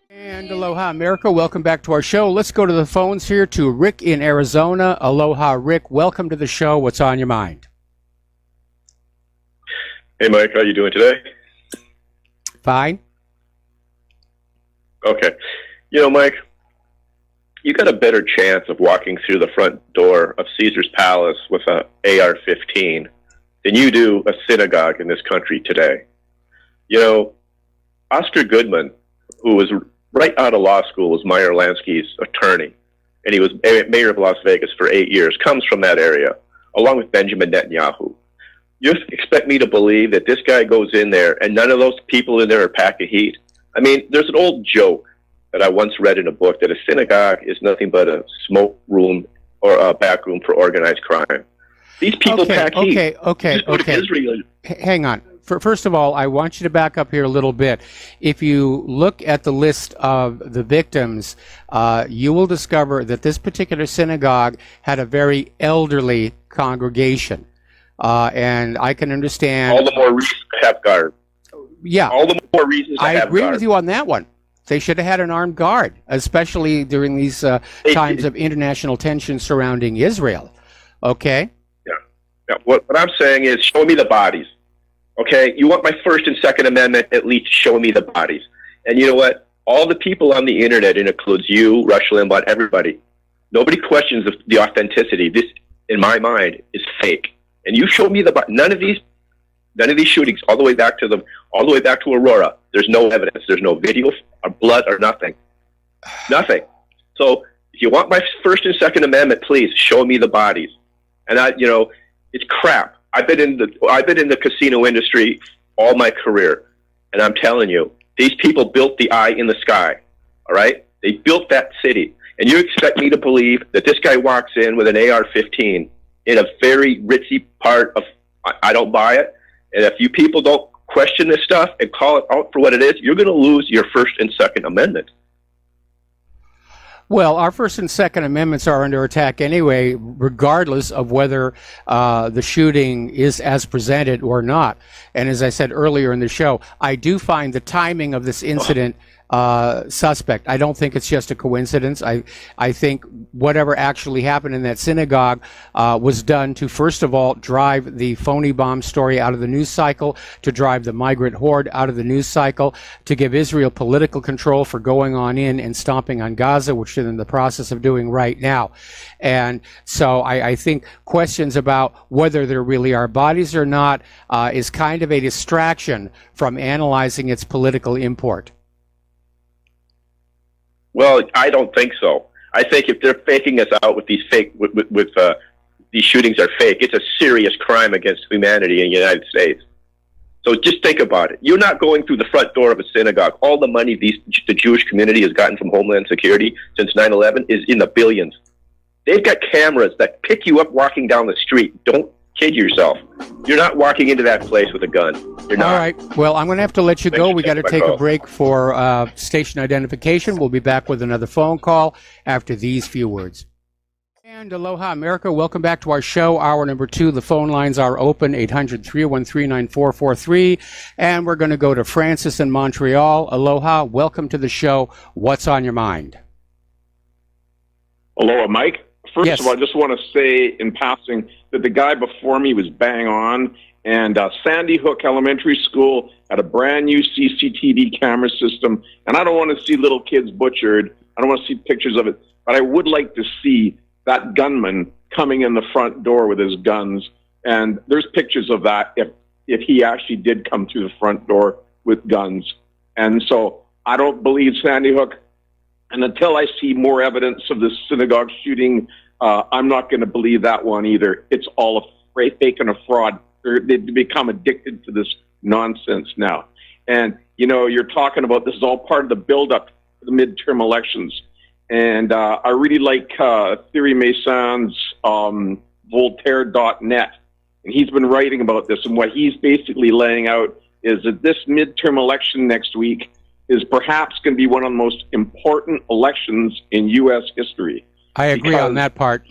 And aloha, America. Welcome back to our show. Let's go to the phones here to Rick in Arizona. Aloha, Rick. Welcome to the show. What's on your mind? Hey, Mike. How you doing today? Fine. Okay. Mike, you got a better chance of walking through the front door of Caesar's Palace with an AR-15 than you do a synagogue in this country today. Oscar Goodman, who was right out of law school, was Meyer Lansky's attorney, and he was mayor of Las Vegas for 8 years, comes from that area, along with Benjamin Netanyahu. You expect me to believe that this guy goes in there and none of those people in there are a pack of heat? I mean, there's an old joke that I once read in a book that a synagogue is nothing but a smoke room or a back room for organized crime. These people pack heat. Okay. Hang on. First of all, I want you to back up here a little bit. If you look at the list of the victims, you will discover that this particular synagogue had a very elderly congregation. And I can understand... All the more reason to have guard. Yeah. All the more reasons to have guard. I agree with you on that one. They should have had an armed guard, especially during these times of international tension surrounding Israel. Okay? Yeah. What I'm saying is, show me the bodies. Okay? You want my First and Second Amendment, at least show me the bodies. And you know what? All the people on the internet, it includes you, Rush Limbaugh, everybody. Nobody questions the authenticity. This, in my mind, is fake. And you show me none of these shootings, all the way back to Aurora. There's no evidence. There's no video or blood or nothing. Nothing. So if you want my First and Second Amendment, please show me the bodies. And it's crap. I've been in the casino industry all my career, and I'm telling you, these people built the eye in the sky. All right, they built that city, and you expect me to believe that this guy walks in with an AR-15 in a very ritzy part of? I don't buy it. And if you people don't question this stuff and call it out for what it is, you're going to lose your First and Second Amendment. Well, our First and Second Amendments are under attack anyway, regardless of whether the shooting is as presented or not. And as I said earlier in the show, I do find the timing of this incident suspect. I don't think it's just a coincidence. I think whatever actually happened in that synagogue was done to, first of all, drive the phony bomb story out of the news cycle, to drive the migrant horde out of the news cycle, to give Israel political control for going on in and stomping on Gaza, which they're in the process of doing right now. And so I think questions about whether there really are bodies or not is kind of a distraction from analyzing its political import. Well, I don't think so. I think if they're faking us out with these these shootings are fake, it's a serious crime against humanity in the United States. So just think about it. You're not going through the front door of a synagogue. All the money the Jewish community has gotten from Homeland Security since 9/11 is in the billions. They've got cameras that pick you up walking down the street. Don't kid yourself. You're not walking into that place with a gun. You're not. All right. Well, I'm going to have to let you go. We got to take a break for station identification. We'll be back with another phone call after these few words. And aloha, America. Welcome back to our show, hour number 2. The phone lines are open, 800-313-9443. And we're going to go to Francis in Montreal. Aloha. Welcome to the show. What's on your mind? Aloha, Mike. First of all, I just want to say in passing that the guy before me was bang on, and Sandy Hook Elementary School had a brand new CCTV camera system, and I don't want to see little kids butchered. I don't want to see pictures of it, but I would like to see that gunman coming in the front door with his guns, and there's pictures of that if he actually did come through the front door with guns. And so I don't believe Sandy Hook. And until I see more evidence of this synagogue shooting, I'm not going to believe that one either. It's all a fake and a fraud. They've become addicted to this nonsense now. And, you're talking about this is all part of the buildup for the midterm elections. And I really like Thierry Mason's Voltaire.net. And he's been writing about this. And what he's basically laying out is that this midterm election next week is perhaps going to be one of the most important elections in U.S. history. I agree on that part.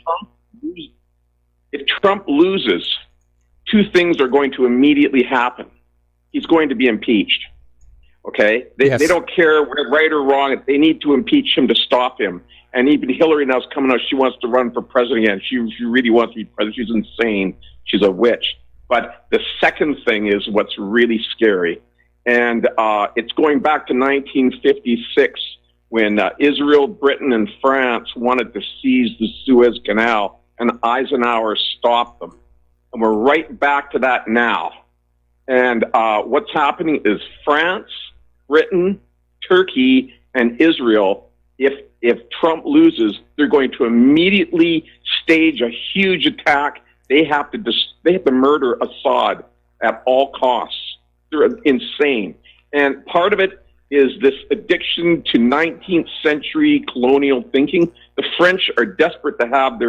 If Trump loses, two things are going to immediately happen. He's going to be impeached. Okay? They don't care right or wrong. They need to impeach him to stop him. And even Hillary now is coming out. She wants to run for president again. She really wants to be president. She's insane. She's a witch. But the second thing is what's really scary. And it's going back to 1956 when Israel, Britain, and France wanted to seize the Suez Canal, and Eisenhower stopped them. And we're right back to that now. And what's happening is France, Britain, Turkey, and Israel, if Trump loses, they're going to immediately stage a huge attack. They have to murder Assad at all costs. They're insane. And part of it is this addiction to 19th century colonial thinking. The French are desperate to have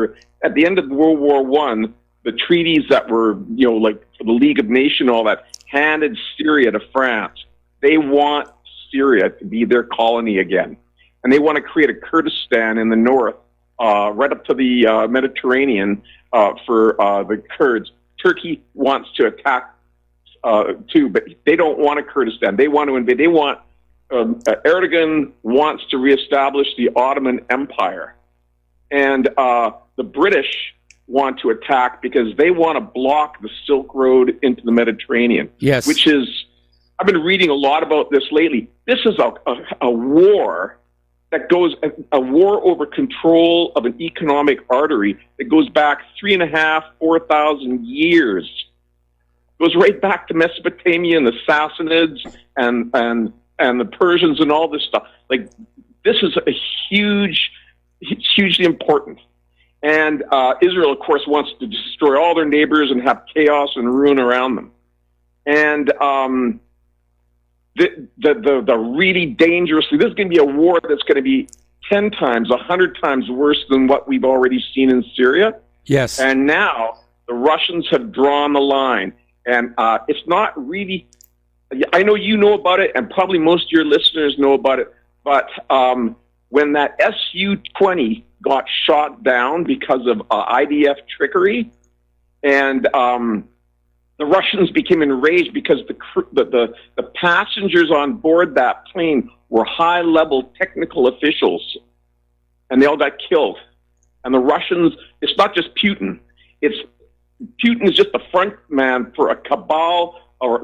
at the end of World War I, the treaties that were, like for the League of Nations, all that, handed Syria to France. They want Syria to be their colony again. And they want to create a Kurdistan in the north, right up to the Mediterranean for the Kurds. Turkey wants to attack too, but they don't want a Kurdistan. They want to invade. They want Erdogan wants to reestablish the Ottoman Empire, and the British want to attack because they want to block the Silk Road into the Mediterranean. Yes, which is I've been reading a lot about this lately. This is a war that goes a war over control of an economic artery that goes back 3,500-4,000 years. Goes right back to Mesopotamia and the Sassanids and the Persians and all this stuff. Like this is a hugely important. And Israel, of course, wants to destroy all their neighbors and have chaos and ruin around them. And the really dangerous, this is going to be a war that's going to be 10 times, 100 times worse than what we've already seen in Syria. Yes. And now the Russians have drawn the line. And it's not really, I know you know about it, and probably most of your listeners know about it, but when that Su-20 got shot down because of IDF trickery, and the Russians became enraged because the passengers on board that plane were high-level technical officials, and they all got killed. And the Russians, it's not just Putin. Putin is just the front man for a cabal or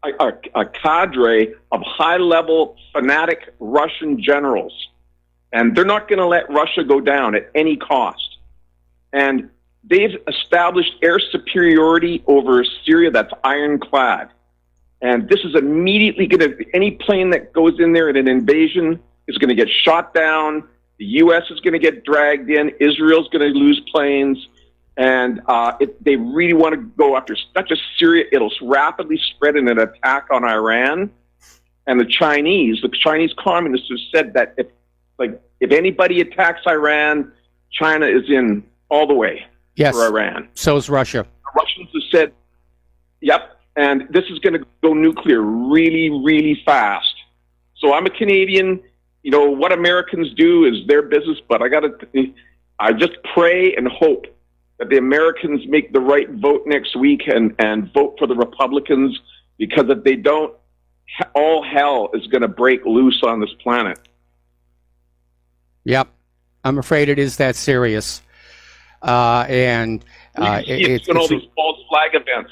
a cadre of high-level fanatic Russian generals. And they're not going to let Russia go down at any cost. And they've established air superiority over Syria that's ironclad. And this is immediately going to, any plane that goes in there in an invasion is going to get shot down. The U.S. is going to get dragged in. Israel's going to lose planes. And they really want to go after not just Syria, it'll rapidly spread in an attack on Iran. And the Chinese communists have said that if anybody attacks Iran, China is in all the way for Iran. So is Russia. The Russians have said, yep, and this is going to go nuclear really, really fast. So I'm a Canadian. You know, what Americans do is their business, but I just pray and hope that the Americans make the right vote next week and vote for the Republicans, because if they don't, all hell is going to break loose on this planet. Yep. I'm afraid it is that serious. It's all these false flag events.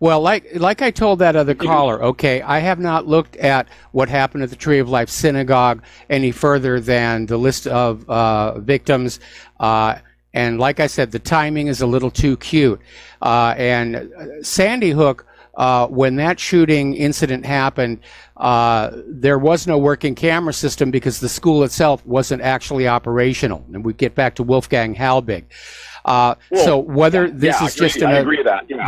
Well, like I told that other caller, okay, I have not looked at what happened at the Tree of Life Synagogue any further than the list of victims. And like I said, the timing is a little too cute. And Sandy Hook, when that shooting incident happened, there was no working camera system because the school itself wasn't actually operational. And we get back to Wolfgang Halbig. So whether this is just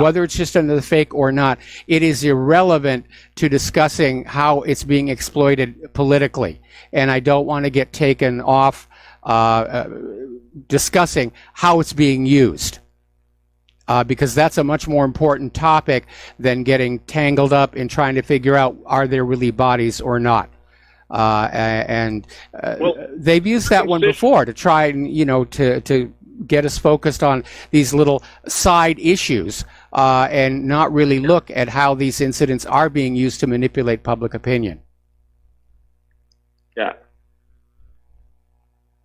whether it's just another fake or not, it is irrelevant to discussing how it's being exploited politically. And I don't want to get taken off discussing how it's being used. Because that's a much more important topic than getting tangled up in trying to figure out, are there really bodies or not? They've used that one before to try and, to get us focused on these little side issues and not really look at how these incidents are being used to manipulate public opinion. Yeah.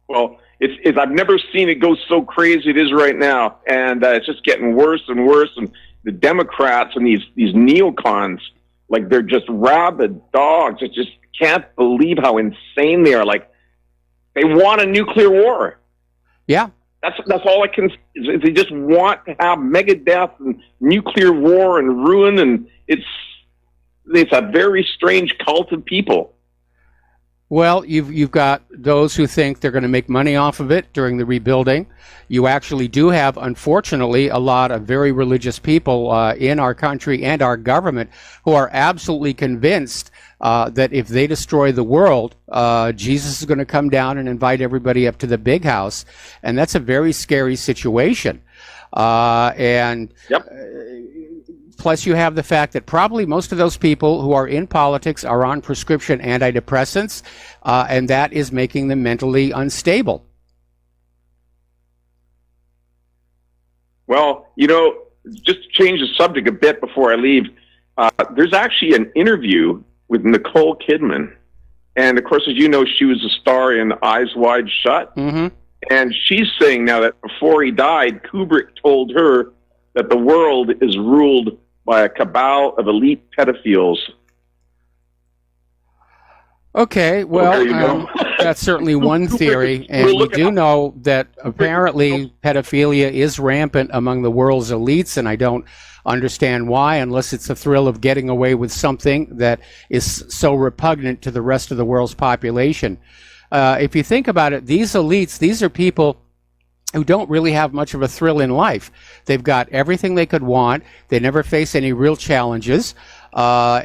Well, it's I've never seen it go so crazy it is right now, and it's just getting worse and worse. And the Democrats and these neocons, like, they're just rabid dogs. I just can't believe how insane they are. Like, they want a nuclear war. Yeah, that's all I can. They just want to have mega death and nuclear war and ruin, and it's a very strange cult of people. Well, you've got those who think they're going to make money off of it during the rebuilding. You actually do have, unfortunately, a lot of very religious people in our country and our government who are absolutely convinced that if they destroy the world, Jesus is going to come down and invite everybody up to the big house. And that's a very scary situation. Plus, you have the fact that probably most of those people who are in politics are on prescription antidepressants, and that is making them mentally unstable. Well, just to change the subject a bit before I leave, there's actually an interview with Nicole Kidman. And, of course, as you know, she was a star in Eyes Wide Shut. Mm-hmm. And she's saying now that before he died, Kubrick told her that the world is ruled by a cabal of elite pedophiles. Okay, well, there you go. That's certainly one theory, and we do know that apparently pedophilia is rampant among the world's elites, and I don't understand why, unless it's the thrill of getting away with something that is so repugnant to the rest of the world's population. If you think about it, these elites, these are people who don't really have much of a thrill in life. They've got everything they could want. They never face any real challenges. So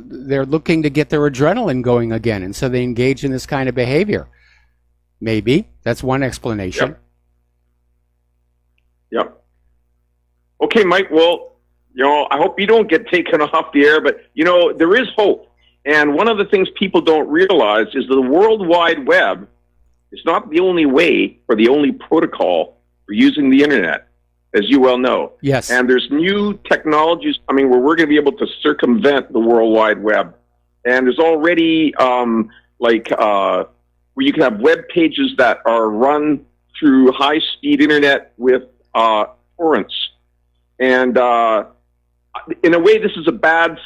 they're looking to get their adrenaline going again. And so they engage in this kind of behavior. Maybe. That's one explanation. Yep. Okay, Mike. Well, I hope you don't get taken off the air, but, there is hope. And one of the things people don't realize is that the World Wide Web is not the only way or the only protocol for using the internet, as you well know. Yes. And there's new technologies coming where we're going to be able to circumvent the World Wide Web. And there's already where you can have web pages that are run through high-speed internet with torrents. And in a way, this is a bad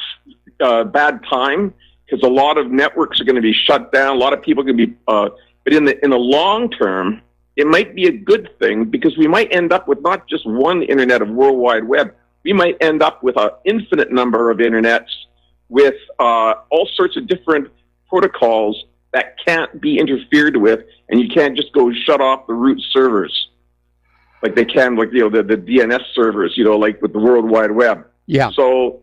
time because a lot of networks are going to be shut down. A lot of people are going to be but in the long term, it might be a good thing because we might end up with not just one internet of World Wide Web. We might end up with an infinite number of internets with all sorts of different protocols that can't be interfered with, and you can't just go shut off the root servers like they can, the DNS servers, like with the World Wide Web. Yeah. So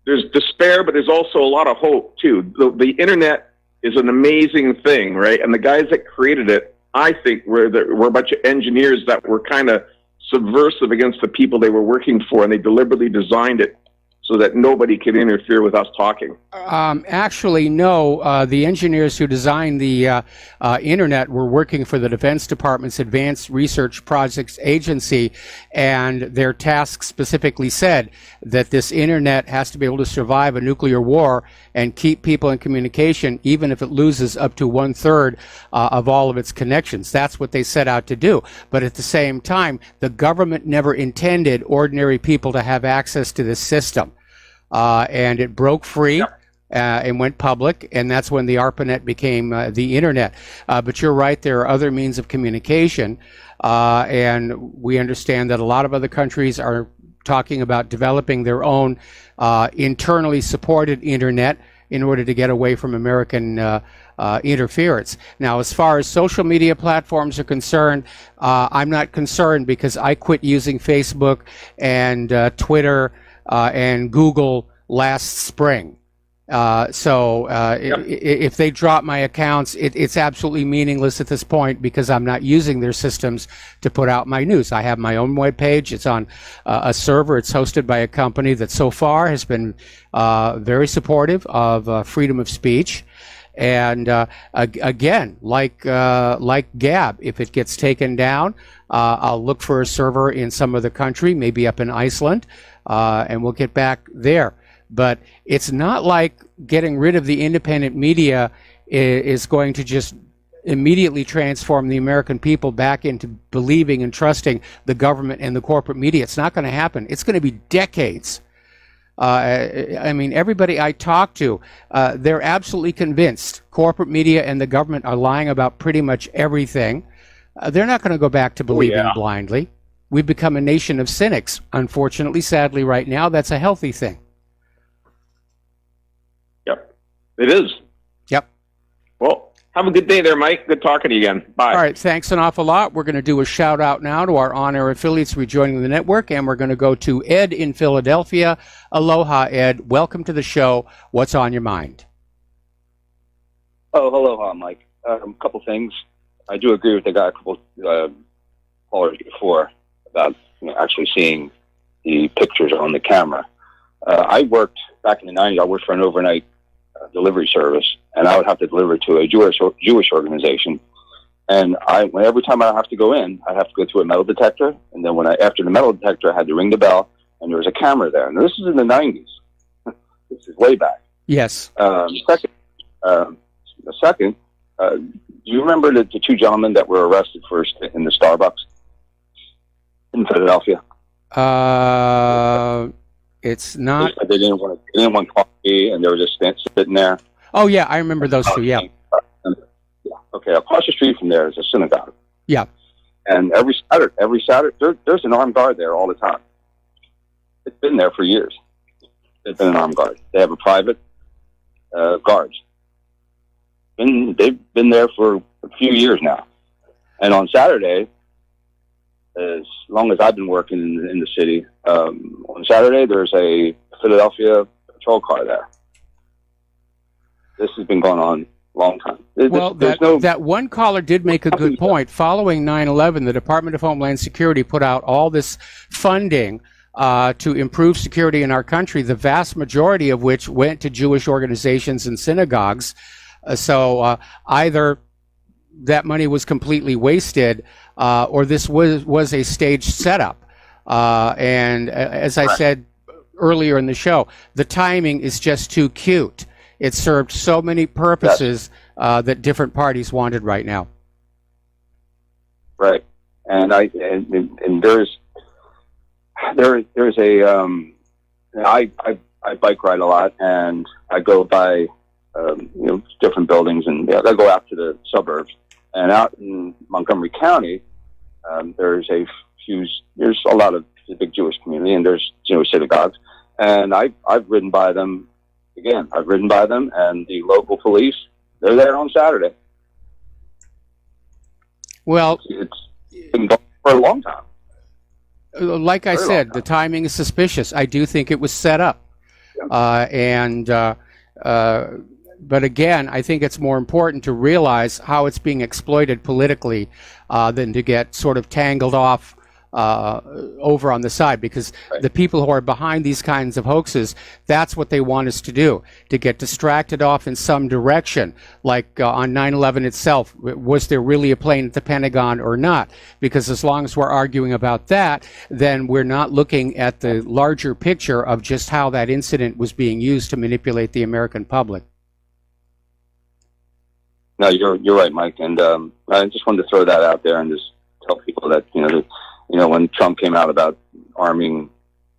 there's despair, but there's also a lot of hope too. The internet is an amazing thing, right? And the guys that created it, I think, were a bunch of engineers that were kind of subversive against the people they were working for, and they deliberately designed it so that nobody could interfere with us talking. Actually, no. The engineers who designed the internet were working for the Defense Department's Advanced Research Projects Agency, and their task specifically said that this internet has to be able to survive a nuclear war and keep people in communication, even if it loses up to 1/3 of all of its connections. That's what they set out to do. But at the same time, the government never intended ordinary people to have access to this system. And it broke free and went public, and that's when the ARPANET became the internet. But you're right, there are other means of communication, and we understand that a lot of other countries are talking about developing their own internally supported internet in order to get away from American interference. Now, as far as social media platforms are concerned, I'm not concerned because I quit using Facebook and Twitter and Google last spring. If they drop my accounts, it's absolutely meaningless at this point because I'm not using their systems to put out my news. I have my own webpage. It's on a server. It's hosted by a company that so far has been very supportive of freedom of speech. And again, like Gab, if it gets taken down, I'll look for a server in some other country, maybe up in Iceland, and we'll get back there. But it's not like getting rid of the independent media is going to just immediately transform the American people back into believing and trusting the government and the corporate media. It's not going to happen. It's going to be decades. I mean, everybody I talk to, they're absolutely convinced corporate media and the government are lying about pretty much everything. They're not going to go back to believing blindly. We've become a nation of cynics. Unfortunately, sadly, right now, that's a healthy thing. Yep, it is. Yep. Well, have a good day there, Mike. Good talking to you again. Bye. All right, thanks an awful lot. We're going to do a shout out now to our on-air affiliates rejoining the network, and we're going to go to Ed in Philadelphia. Aloha, Ed. Welcome to the show. What's on your mind? Oh, aloha, Mike. A couple things. I do agree with the guy a couple callers before about actually seeing the pictures on the camera. I worked back in the 90s. I worked for an overnight delivery service, and I would have to deliver to a Jewish organization. And every time I have to go in, I have to go through a metal detector. And then after the metal detector, I had to ring the bell, and there was a camera there. And this is in the 90s. This is way back. Yes. Second, do you remember the two gentlemen that were arrested first in the Starbucks in Philadelphia? It's not. They didn't want coffee, and they were just sitting there. Oh yeah, I remember those two. Yeah. okay, across the street from there is a synagogue. Yeah. And every Saturday, there's an armed guard there all the time. It's been there for years. There's been an armed guard. They have a private guards. And they've been there for a few years now. And on Saturday, as long as I've been working in the city, on Saturday there's a Philadelphia patrol car there. This has been going on a long time. That one caller did make a good point. Following 9/11, the Department of Homeland Security put out all this funding to improve security in our country, the vast majority of which went to Jewish organizations and synagogues. So either that money was completely wasted, or this was a staged setup. And as I said earlier in the show, the timing is just too cute. It served so many purposes that different parties wanted right now. Right, and there's a I bike ride a lot, and I go by different buildings, and I go out to the suburbs, and out in Montgomery County, there's a lot of the big Jewish community, and there's Jewish synagogues, and I've ridden by them. Again, I've ridden by them, and the local police, they're there on Saturday. Well, it's been going for a long time. Like I said, the timing is suspicious. I do think it was set up. Yeah. But again, I think it's more important to realize how it's being exploited politically than to get sort of tangled off over on the side, because the people who are behind these kinds of hoaxes, that's what they want us to do, to get distracted off in some direction, like on 9/11 itself. Was there really a plane at the Pentagon or not? Because as long as we're arguing about that, then we're not looking at the larger picture of just how that incident was being used to manipulate the American public. No, you're right, Mike, and I just wanted to throw that out there and just tell people that when Trump came out about armed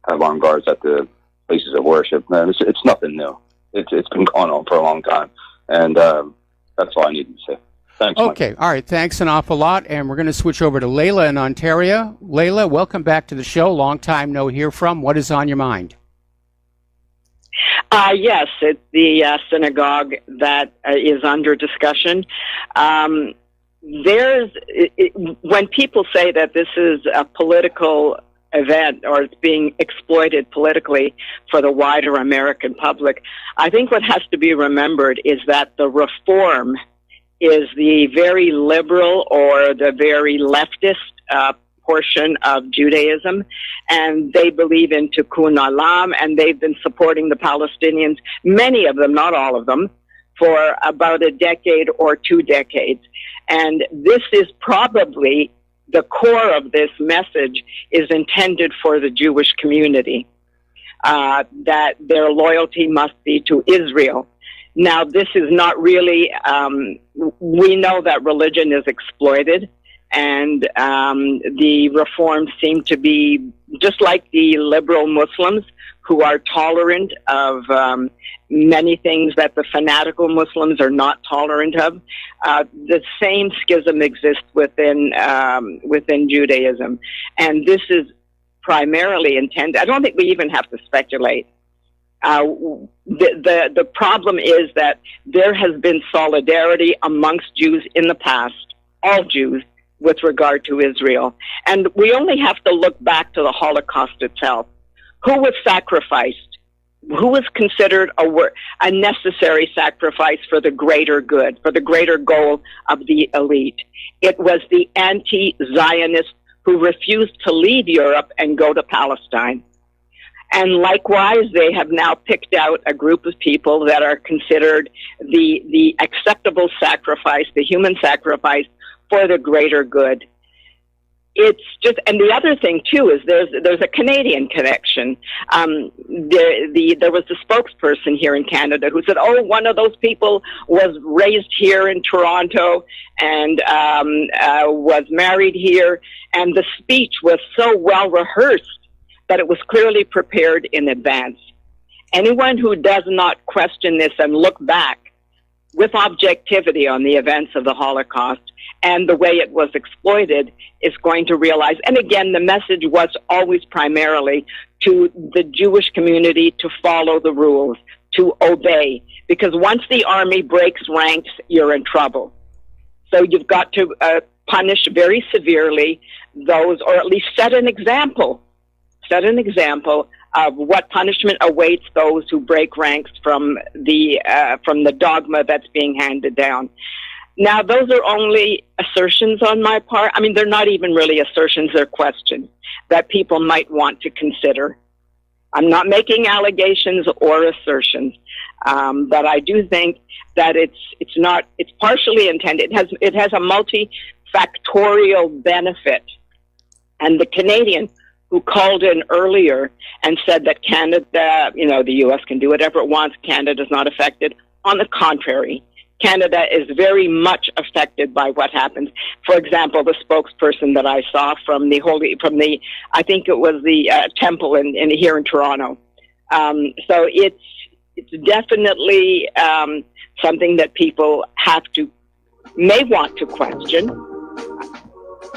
guards at the places of worship, it's nothing new. It's been going on for a long time, and that's all I needed to say. Thanks. Okay, Mike. All right, thanks an awful lot, and we're going to switch over to Layla in Ontario. Layla, welcome back to the show. Long time no hear from. What is on your mind? Yes, it's the synagogue that is under discussion. When people say that this is a political event or it's being exploited politically for the wider American public, I think what has to be remembered is that the reform is the very liberal or the very leftist portion of Judaism, and they believe in Tikkun Olam, and they've been supporting the Palestinians, many of them, not all of them, for about a decade or 2 decades. And this is probably the core of this message is intended for the Jewish community, that their loyalty must be to Israel. Now, this is not really, we know that religion is exploited, and the reforms seem to be just like the liberal Muslims who are tolerant of many things that the fanatical Muslims are not tolerant of. The same schism exists within Judaism, and this is primarily intended. I don't think we even have to speculate. The problem is that there has been solidarity amongst Jews in the past, all Jews, with regard to Israel, and we only have to look back to the Holocaust itself. Who was sacrificed? Who was considered a necessary sacrifice for the greater good, for the greater goal of the elite? It was the anti-Zionists who refused to leave Europe and go to Palestine. And likewise, they have now picked out a group of people that are considered the acceptable sacrifice, the human sacrifice for the greater good. It's just, and the other thing too is there's a Canadian connection. There was a spokesperson here in Canada who said, "Oh, one of those people was raised here in Toronto and was married here," and the speech was so well rehearsed that it was clearly prepared in advance. Anyone who does not question this and look back with objectivity on the events of the Holocaust and the way it was exploited is going to realize, and again, the message was always primarily to the Jewish community to follow the rules, to obey, because once the army breaks ranks, you're in trouble. So you've got to punish very severely those, or at least set an example of what punishment awaits those who break ranks from the dogma that's being handed down. Now, those are only assertions on my part. I mean, they're not even really assertions, they're questions that people might want to consider. I'm not making allegations or assertions, but I do think that it's partially intended. It has a multifactorial benefit. And the Canadian who called in earlier and said that Canada, the U.S. can do whatever it wants, Canada's not affected. On the contrary, Canada is very much affected by what happens. For example, the spokesperson that I saw from the I think it was the temple here in Toronto. So it's definitely something that people may want to question.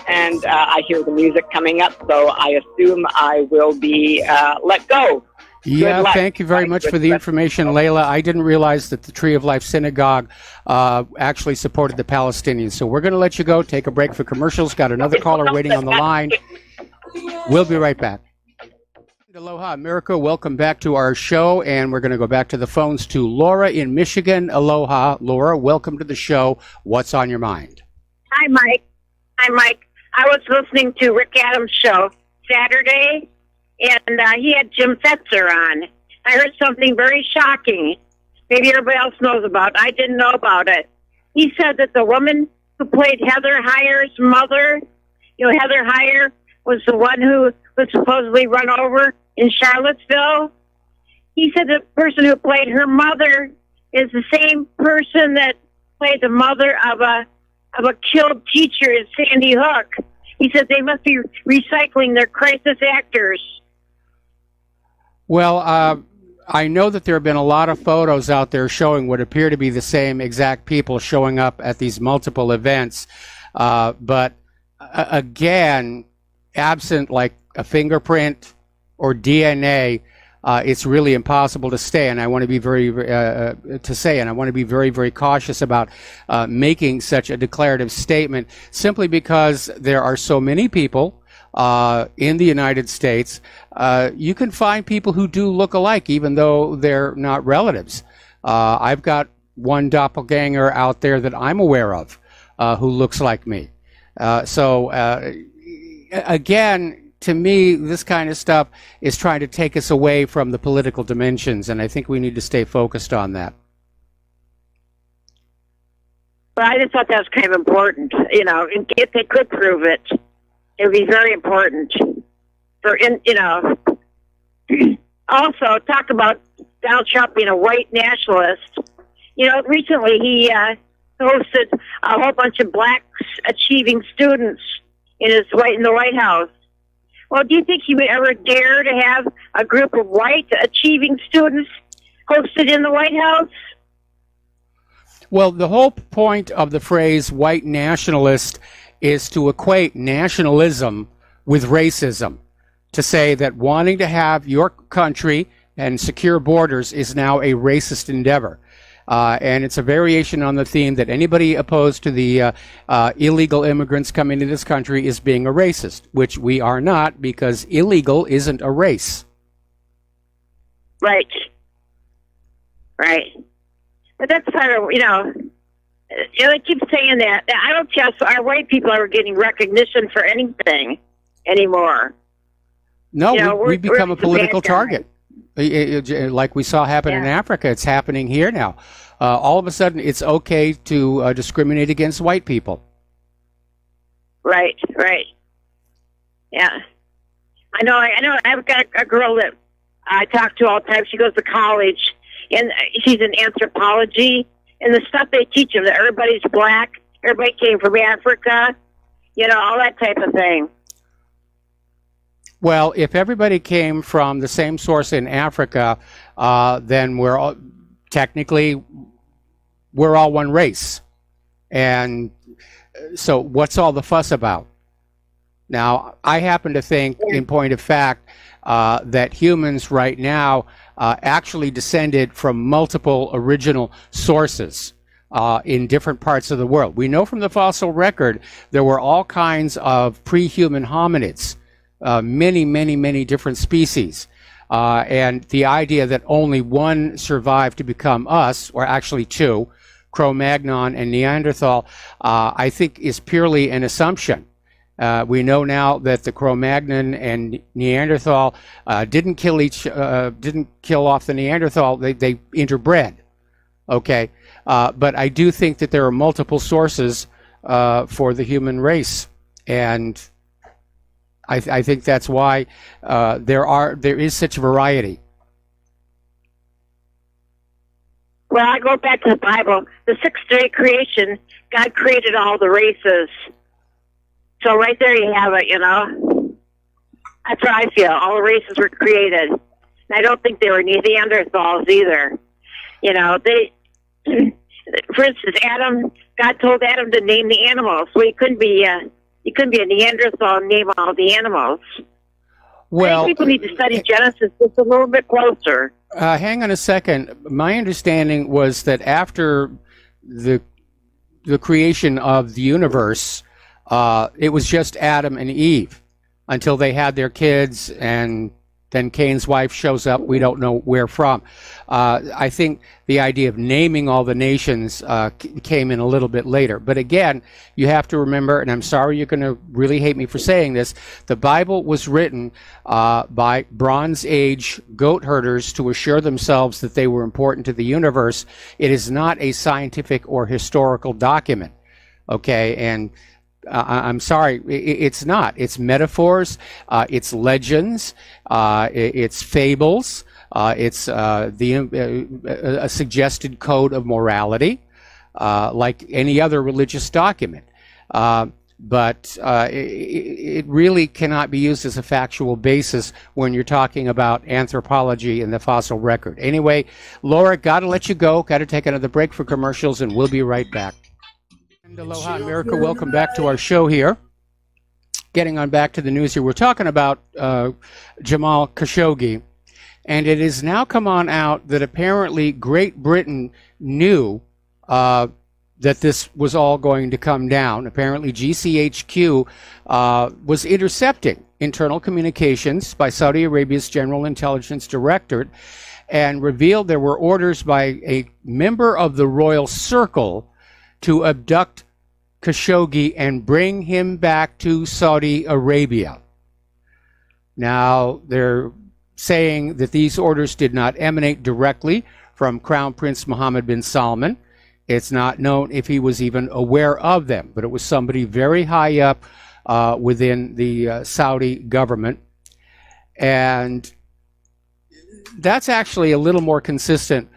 And I hear the music coming up, so I assume I will be let go. Yeah, thank you very much for the information, Layla. I didn't realize that the Tree of Life Synagogue actually supported the Palestinians. So we're going to let you go, take a break for commercials. Got another caller waiting on the line. We'll be right back. Aloha, America. Welcome back to our show, and we're going to go back to the phones to Laura in Michigan. Aloha, Laura. Welcome to the show. What's on your mind? Hi, Mike. I was listening to Rick Adams' show Saturday, and he had Jim Fetzer on. I heard something very shocking. Maybe everybody else knows about it. I didn't know about it. He said that the woman who played Heather Heyer's mother, Heather Heyer was the one who was supposedly run over in Charlottesville. He said the person who played her mother is the same person that played the mother of a killed teacher at Sandy Hook. He said they must be recycling their crisis actors. Well, I know that there have been a lot of photos out there showing what appear to be the same exact people showing up at these multiple events. But again, absent like a fingerprint or DNA, it's really impossible to say. And I want to be very very cautious about making such a declarative statement, simply because there are so many people in the United States. You can find people who do look alike, even though they're not relatives. I've got one doppelganger out there that I'm aware of who looks like me. Again, to me, this kind of stuff is trying to take us away from the political dimensions, and I think we need to stay focused on that. But I just thought that was kind of important. If they could prove it, it would be very important. Also, talk about Donald Trump being a white nationalist. Recently he hosted a whole bunch of black achieving students in the White House. Well, do you think he would ever dare to have a group of white achieving students hosted in the White House? Well, the whole point of the phrase white nationalist is to equate nationalism with racism, to say that wanting to have your country and secure borders is now a racist endeavor. And it's a variation on the theme that anybody opposed to the illegal immigrants coming to this country is being a racist, which we are not, because illegal isn't a race. Right. But that's part of, they keep saying that. I don't guess our white people are getting recognition for anything anymore. No, we've become a political target. Like we saw happen in Africa, it's happening here now. All of a sudden, it's okay to discriminate against white people. Right. Yeah. I know. I've got a girl that I talk to all the time. She goes to college, and she's in anthropology. And the stuff they teach them, that everybody's black, everybody came from Africa, all that type of thing. Well, if everybody came from the same source in Africa, then we're all, technically we're all one race. And so what's all the fuss about? Now, I happen to think, in point of fact, that humans right now actually descended from multiple original sources in different parts of the world. We know from the fossil record there were all kinds of pre-human hominids, many different species. And the idea that only one survived to become us, or actually two, Cro-Magnon and Neanderthal, I think is purely an assumption. We know now that the Cro-Magnon and Neanderthal didn't kill off the Neanderthal. They interbred. Okay, but I do think that there are multiple sources for the human race, and I think that's why there is such variety. Well, I go back to the Bible. The sixth day creation, God created all the races. So right there you have it, you know. That's what I feel. All the races were created. And I don't think they were Neanderthals either. You know, for instance, Adam, God told Adam to name the animals. So he couldn't be a Neanderthal and name all the animals. Well, I think people need to study Genesis just a little bit closer. Hang on a second. My understanding was that after the creation of the universe, it was just Adam and Eve until they had their kids, and then Cain's wife shows up. We don't know where from. I think the idea of naming all the nations came in a little bit later. But again, you have to remember, and I'm sorry you're going to really hate me for saying this, the Bible was written by Bronze Age goat herders to assure themselves that they were important to the universe. It is not a scientific or historical document. Okay, and I'm sorry, it's not. It's metaphors, it's legends, it's fables, it's a suggested code of morality, like any other religious document. But it really cannot be used as a factual basis when you're talking about anthropology in the fossil record. Anyway, Laura, got to let you go. Got to take another break for commercials, and we'll be right back. And aloha, America. Welcome back to our show here. Getting on back to the news here. We're talking about Jamal Khashoggi. And it has now come on out that apparently Great Britain knew that this was all going to come down. Apparently GCHQ was intercepting internal communications by Saudi Arabia's General Intelligence Directorate and revealed there were orders by a member of the Royal Circle to abduct Khashoggi and bring him back to Saudi Arabia. Now, they're saying that these orders did not emanate directly from Crown Prince Mohammed bin Salman. It's not known if he was even aware of them, but it was somebody very high up within the Saudi government. And that's actually a little more consistent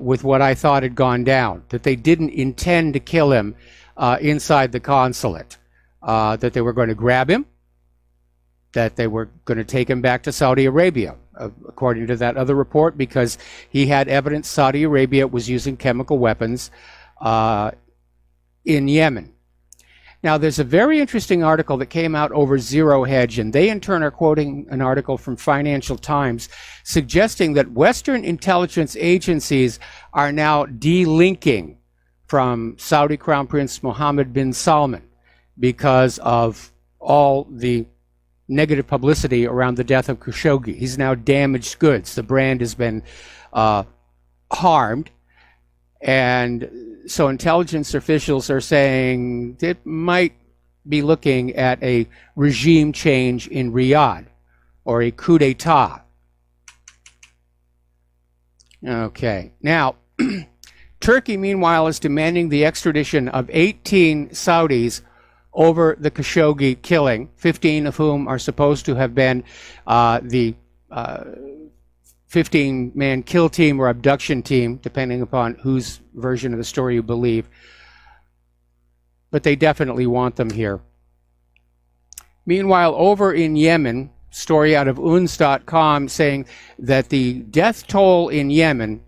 with what I thought had gone down, that they didn't intend to kill him inside the consulate, that they were going to grab him, that they were going to take him back to Saudi Arabia, according to that other report, because he had evidence Saudi Arabia was using chemical weapons in Yemen. Now, there's a very interesting article that came out over Zero Hedge, and they in turn are quoting an article from Financial Times suggesting that Western intelligence agencies are now delinking from Saudi Crown Prince Mohammed bin Salman because of all the negative publicity around the death of Khashoggi. He's now damaged goods. The brand has been harmed. And so intelligence officials are saying it might be looking at a regime change in Riyadh or a coup d'etat. Okay. Now, Turkey, meanwhile, is demanding the extradition of 18 Saudis over the Khashoggi killing, 15 of whom are supposed to have been the 15-man kill team or abduction team, depending upon whose version of the story you believe. But they definitely want them here. Meanwhile, over in Yemen, story out of UNS.com saying that the death toll in Yemen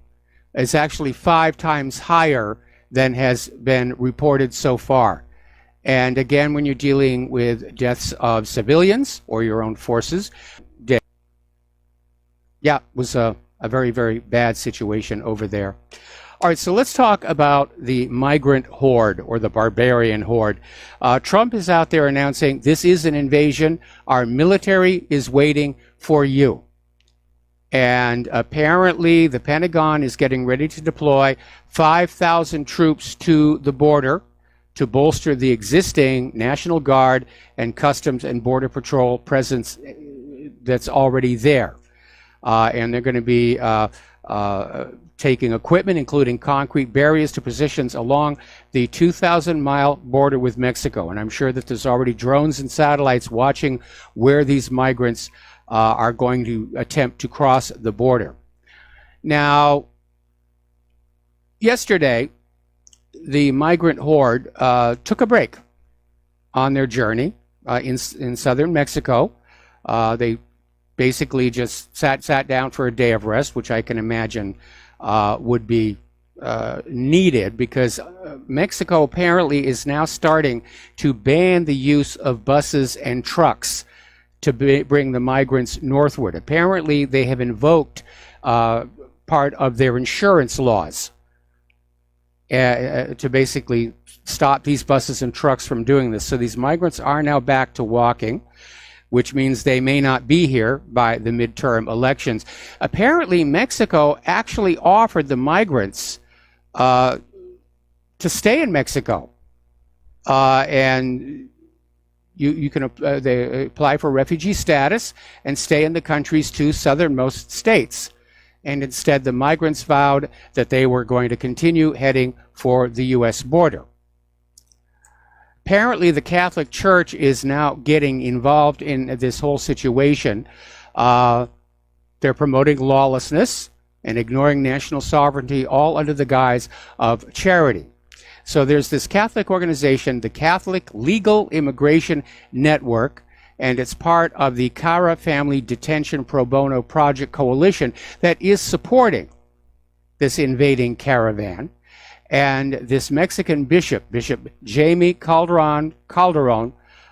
is actually 5 times higher than has been reported so far. And again, when you're dealing with deaths of civilians or your own forces, yeah, it was a very, very bad situation over there. All right, so let's talk about the migrant horde or the barbarian horde. Trump is out there announcing this is an invasion. Our military is waiting for you. And apparently the Pentagon is getting ready to deploy 5,000 troops to the border to bolster the existing National Guard and Customs and Border Patrol presence that's already there. And they're going to be taking equipment, including concrete barriers to positions along the 2,000-mile border with Mexico. And I'm sure that there's already drones and satellites watching where these migrants are going to attempt to cross the border. Now, yesterday, the migrant horde took a break on their journey in southern Mexico. They basically just sat down for a day of rest, which I can imagine would be needed, because Mexico apparently is now starting to ban the use of buses and trucks to bring the migrants northward. Apparently, they have invoked part of their insurance laws to basically stop these buses and trucks from doing this. So these migrants are now back to walking, which means they may not be here by the midterm elections. Apparently, Mexico actually offered the migrants to stay in Mexico. And you can they apply for refugee status and stay in the country's 2 southernmost states. And instead, the migrants vowed that they were going to continue heading for the U.S. border. Apparently, the Catholic Church is now getting involved in this whole situation. They're promoting lawlessness and ignoring national sovereignty, all under the guise of charity. So there's this Catholic organization, the Catholic Legal Immigration Network, and it's part of the Cara Family Detention Pro Bono Project Coalition that is supporting this invading caravan. And this Mexican bishop, Bishop Jaime Calderon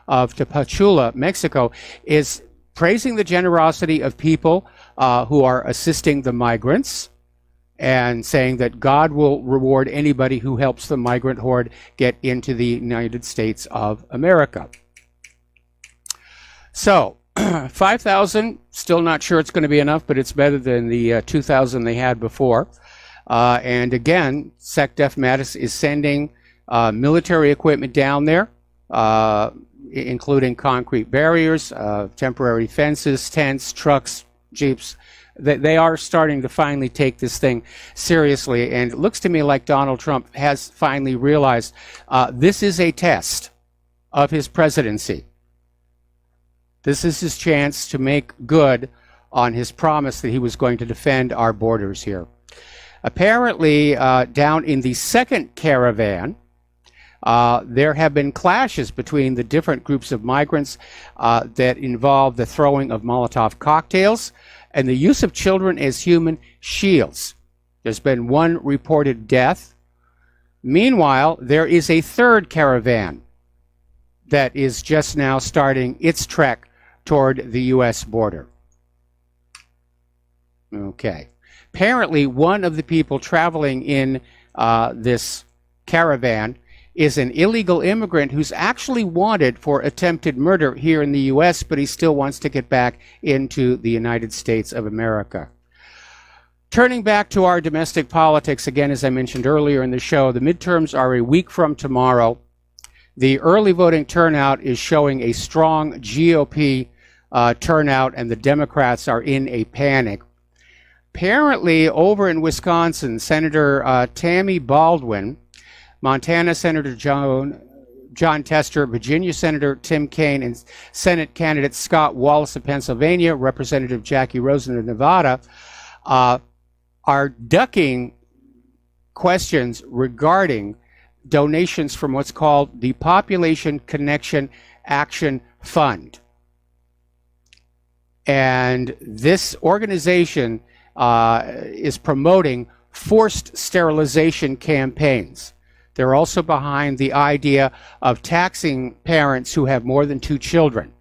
of Tapachula, Mexico, is praising the generosity of people who are assisting the migrants and saying that God will reward anybody who helps the migrant horde get into the United States of America. So, 5,000, still not sure it's going to be enough, but it's better than the 2,000 they had before. And again, SecDef Mattis is sending military equipment down there, including concrete barriers, temporary fences, tents, trucks, jeeps. They are starting to finally take this thing seriously. And it looks to me like Donald Trump has finally realized this is a test of his presidency. This is his chance to make good on his promise that he was going to defend our borders here. Apparently, down in the second caravan, there have been clashes between the different groups of migrants that involve the throwing of Molotov cocktails and the use of children as human shields. There's been 1 reported death. Meanwhile, there is a third caravan that is just now starting its trek toward the U.S. border. Okay. Apparently, one of the people traveling in this caravan is an illegal immigrant who's actually wanted for attempted murder here in the U.S., but he still wants to get back into the United States of America. Turning back to our domestic politics, again, as I mentioned earlier in the show, the midterms are a week from tomorrow. The early voting turnout is showing a strong GOP turnout, and the Democrats are in a panic. Apparently, over in Wisconsin, Senator Tammy Baldwin, Montana Senator John Tester, Virginia Senator Tim Kaine, and Senate candidate Scott Wallace of Pennsylvania, Representative Jackie Rosen of Nevada, are ducking questions regarding donations from what's called the Population Connection Action Fund. And this organization is promoting forced sterilization campaigns. They're also behind the idea of taxing parents who have more than 2 children.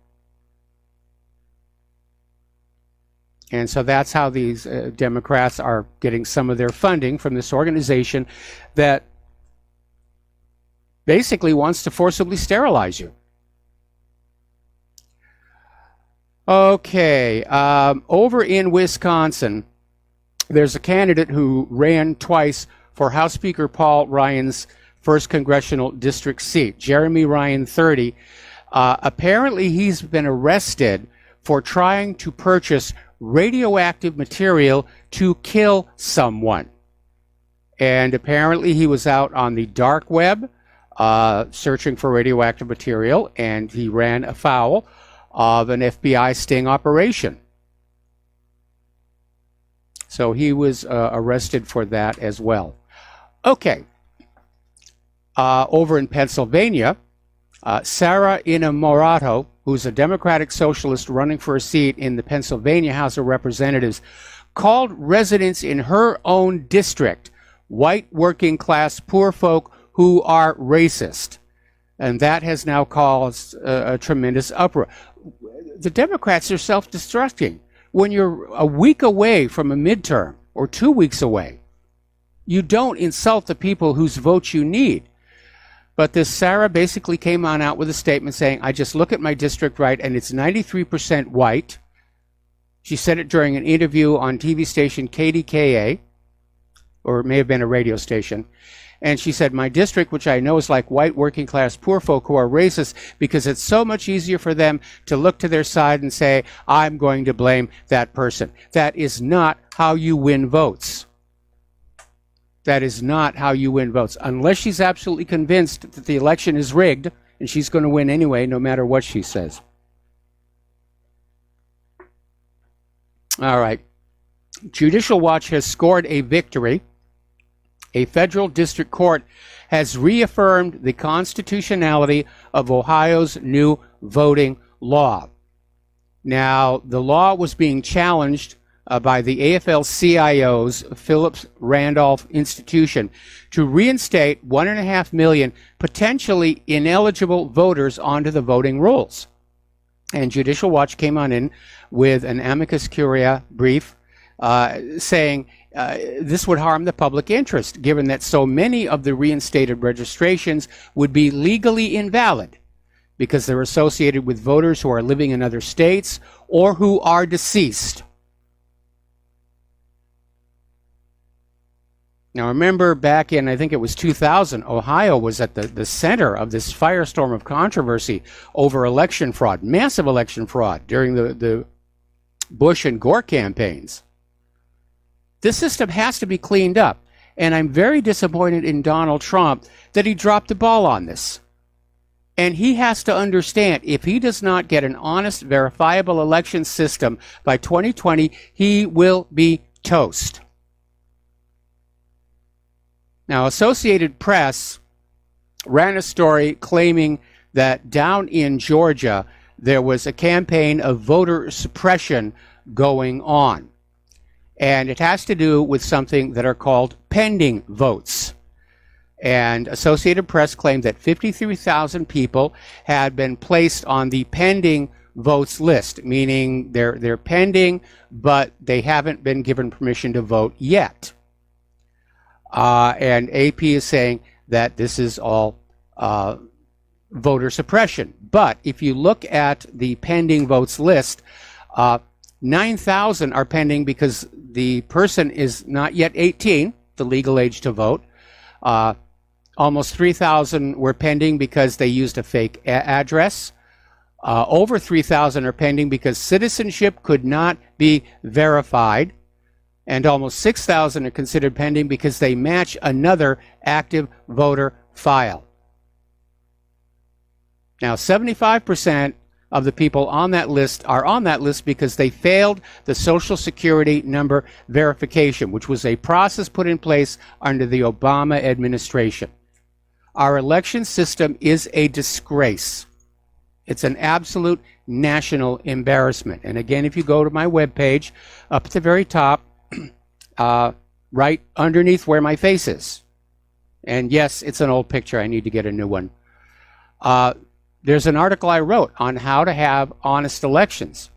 And so that's how these Democrats are getting some of their funding, from this organization that basically wants to forcibly sterilize you. Okay, over in Wisconsin, there's a candidate who ran twice for House Speaker Paul Ryan's 1st Congressional District seat, Jeremy Ryan, 30. Apparently, he's been arrested for trying to purchase radioactive material to kill someone. And apparently, he was out on the dark web searching for radioactive material, and he ran afoul of an FBI sting operation. So he was arrested for that as well. Okay. Over in Pennsylvania, Sarah Inamorato, who's a Democratic socialist running for a seat in the Pennsylvania House of Representatives, called residents in her own district white working class poor folk who are racist. And that has now caused a tremendous uproar. The Democrats are self-destructing. When you're a week away from a midterm, or 2 weeks away, you don't insult the people whose votes you need. But this Sarah basically came on out with a statement saying, I just look at my district, right, and it's 93% white. She said it during an interview on TV station KDKA, or it may have been a radio station. And she said, my district, which I know is like white working class poor folk who are racist, because it's so much easier for them to look to their side and say, I'm going to blame that person. That is not how you win votes. That is not how you win votes. Unless she's absolutely convinced that the election is rigged, and she's going to win anyway, no matter what she says. All right. Judicial Watch has scored a victory. A federal district court has reaffirmed the constitutionality of Ohio's new voting law. Now, the law was being challenged by the AFL-CIO's Phillips Randolph Institution to reinstate 1.5 million potentially ineligible voters onto the voting rolls. And Judicial Watch came on in with an amicus curiae brief saying this would harm the public interest, given that so many of the reinstated registrations would be legally invalid because they're associated with voters who are living in other states or who are deceased. Now remember, back in, I think it was 2000, Ohio was at the center of this firestorm of controversy over election fraud, massive election fraud during the Bush and Gore campaigns. This system has to be cleaned up, and I'm very disappointed in Donald Trump that he dropped the ball on this. And he has to understand, if he does not get an honest, verifiable election system by 2020, he will be toast. Now, Associated Press ran a story claiming that down in Georgia, there was a campaign of voter suppression going on. And it has to do with something that are called pending votes. And Associated Press claimed that 53,000 people had been placed on the pending votes list, meaning they're pending, but they haven't been given permission to vote yet. And AP is saying that this is all voter suppression. But if you look at the pending votes list, 9,000 are pending because the person is not yet 18, the legal age to vote. Almost 3,000 were pending because they used a fake address. Over 3,000 are pending because citizenship could not be verified. And almost 6,000 are considered pending because they match another active voter file. Now, 75% of the people on that list are on that list because they failed the Social Security number verification, which was a process put in place under the Obama administration. Our election system is a disgrace. It's an absolute national embarrassment. And again, if you go to my webpage, up at the very top, right underneath where my face is. And yes, it's an old picture. I need to get a new one. There's an article I wrote on how to have honest elections.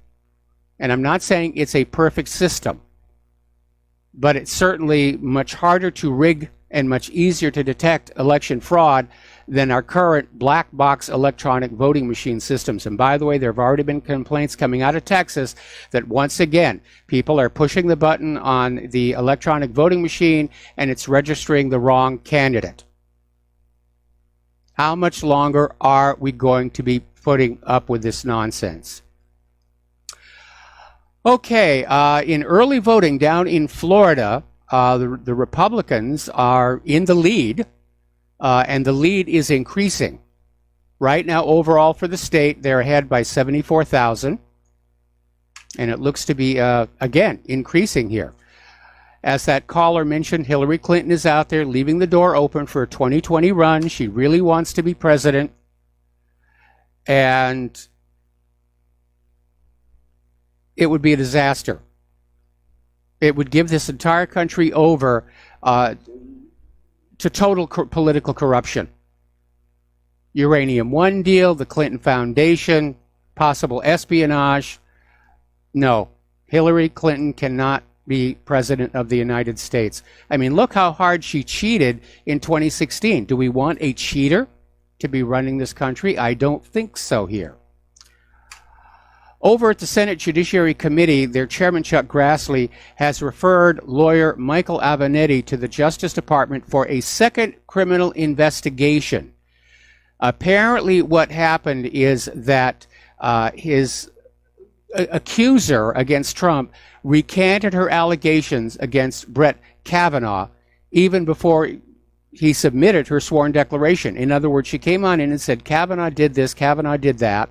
And I'm not saying it's a perfect system, but it's certainly much harder to rig and much easier to detect election fraud than our current black box electronic voting machine systems. And by the way, there have already been complaints coming out of Texas that once again, people are pushing the button on the electronic voting machine and it's registering the wrong candidate. How much longer are we going to be putting up with this nonsense? Okay, in early voting down in Florida, the Republicans are in the lead, and the lead is increasing. Right now, overall for the state, they're ahead by 74,000, and it looks to be, again, increasing here. As that caller mentioned, Hillary Clinton is out there leaving the door open for a 2020 run. She really wants to be president. And it would be a disaster. It would give this entire country over to total political corruption. Uranium One deal, the Clinton Foundation, possible espionage. No, Hillary Clinton cannot be president of the United States. I mean, look how hard she cheated in 2016. Do we want a cheater to be running this country? I don't think so here. Over at the Senate Judiciary Committee, their chairman, Chuck Grassley, has referred lawyer Michael Avenatti to the Justice Department for a second criminal investigation. Apparently, what happened is that his accuser against Trump recanted her allegations against Brett Kavanaugh even before he submitted her sworn declaration. In other words, she came on in and said, Kavanaugh did this, Kavanaugh did that.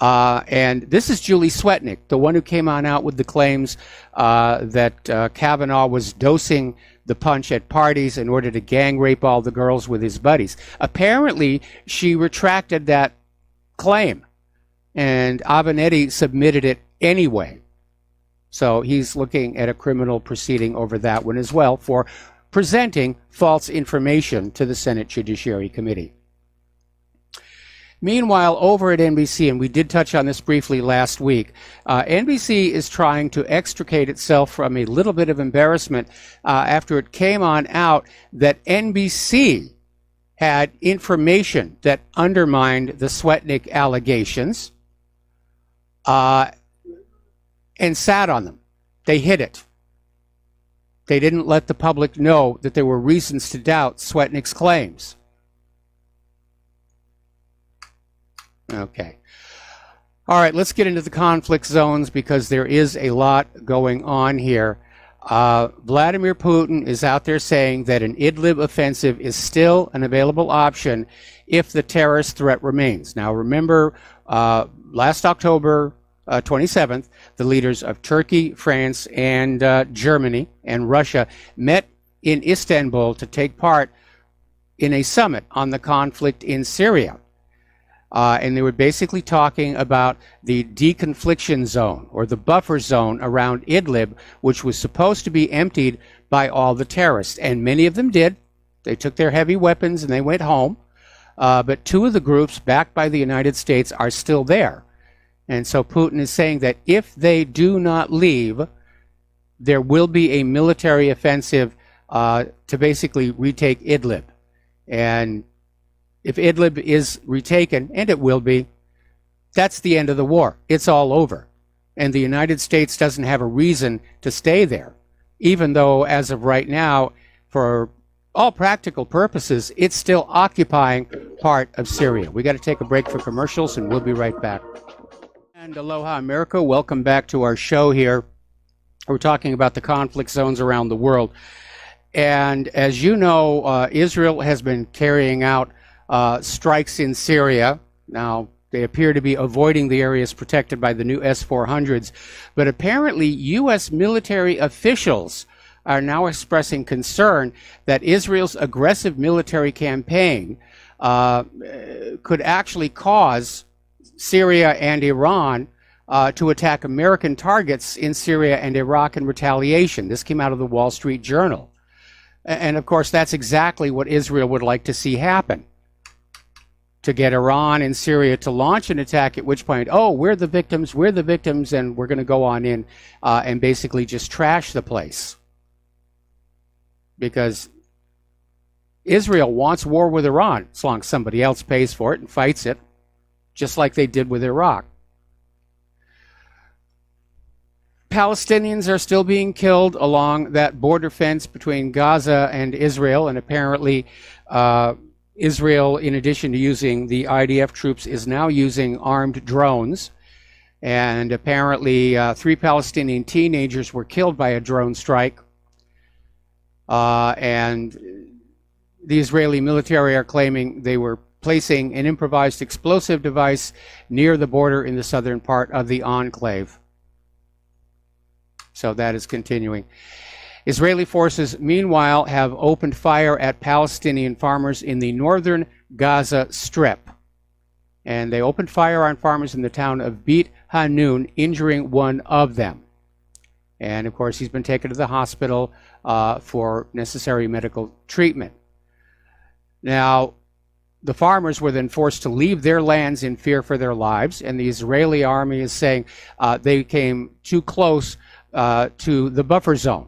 And this is Julie Swetnick, the one who came on out with the claims that Kavanaugh was dosing the punch at parties in order to gang rape all the girls with his buddies. Apparently, she retracted that claim, and Avenatti submitted it anyway. So he's looking at a criminal proceeding over that one as well for presenting false information to the Senate Judiciary Committee. Meanwhile, over at NBC, and we did touch on this briefly last week, NBC is trying to extricate itself from a little bit of embarrassment after it came on out that NBC had information that undermined the Swetnick allegations and sat on them. They hid it. They didn't let the public know that there were reasons to doubt Swetnick's claims. Okay. All right, let's get into the conflict zones because there is a lot going on here. Vladimir Putin is out there saying that an Idlib offensive is still an available option if the terrorist threat remains. Now, remember, last October 27th, the leaders of Turkey, France, and Germany and Russia met in Istanbul to take part in a summit on the conflict in Syria. And they were basically talking about the deconfliction zone or the buffer zone around Idlib, which was supposed to be emptied by all the terrorists. And many of them did. They took their heavy weapons and they went home. But two of the groups backed by the United States are still there. And so Putin is saying that if they do not leave, there will be a military offensive to basically retake Idlib. And if Idlib is retaken, and it will be, that's the end of the war. It's all over. And the United States doesn't have a reason to stay there, even though, as of right now, for all practical purposes, it's still occupying part of Syria. We got to take a break for commercials, and we'll be right back. And aloha, America. Welcome back to our show here. We're talking about the conflict zones around the world. And as you know, Israel has been carrying out strikes in Syria. Now, they appear to be avoiding the areas protected by the new S-400s, but apparently U.S. military officials are now expressing concern that Israel's aggressive military campaign could actually cause Syria and Iran to attack American targets in Syria and Iraq in retaliation. This came out of the Wall Street Journal. And of course, that's exactly what Israel would like to see happen. To get Iran and Syria to launch an attack, at which point, oh, we're the victims, and we're going to go on in and basically just trash the place. Because Israel wants war with Iran, as long as somebody else pays for it and fights it, just like they did with Iraq. Palestinians are still being killed along that border fence between Gaza and Israel, and apparently Israel, in addition to using the IDF troops, is now using armed drones. And apparently 3 Palestinian teenagers were killed by a drone strike. And the Israeli military are claiming they were placing an improvised explosive device near the border in the southern part of the enclave. So that is continuing. Israeli forces, meanwhile, have opened fire at Palestinian farmers in the northern Gaza Strip. And they opened fire on farmers in the town of Beit Hanun, injuring one of them. And, of course, he's been taken to the hospital for necessary medical treatment. Now, the farmers were then forced to leave their lands in fear for their lives, and the Israeli army is saying they came too close to the buffer zone.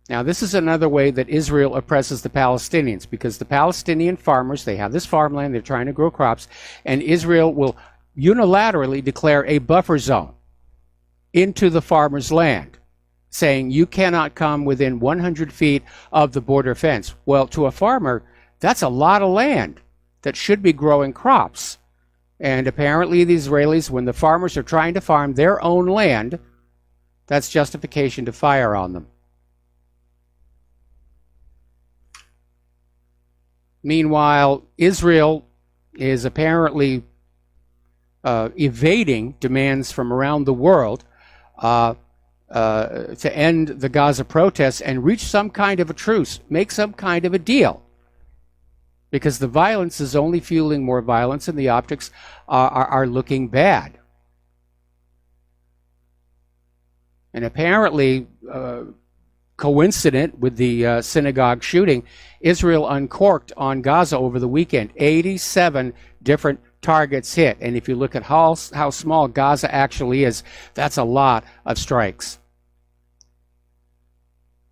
Now, this is another way that Israel oppresses the Palestinians, because the Palestinian farmers, they have this farmland, they're trying to grow crops, and Israel will unilaterally declare a buffer zone into the farmer's land, saying you cannot come within 100 feet of the border fence. Well, to a farmer, that's a lot of land that should be growing crops. And apparently the Israelis, when the farmers are trying to farm their own land, that's justification to fire on them. Meanwhile, Israel is apparently evading demands from around the world to end the Gaza protests and reach some kind of a truce, make some kind of a deal. Because the violence is only fueling more violence and the optics are looking bad. And apparently, coincident with the synagogue shooting, Israel uncorked on Gaza over the weekend. 87 different targets hit. And if you look at how small Gaza actually is, that's a lot of strikes.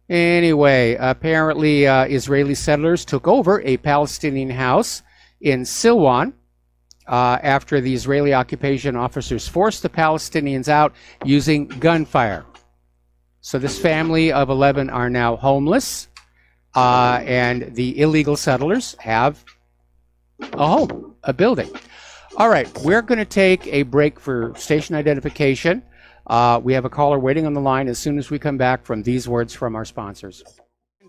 Anyway, apparently Israeli settlers took over a Palestinian house in Silwan after the Israeli occupation officers forced the Palestinians out using gunfire. So this family of 11 are now homeless, and the illegal settlers have a home, a building. All right, we're going to take a break for station identification. We have a caller waiting on the line as soon as we come back from these words from our sponsors.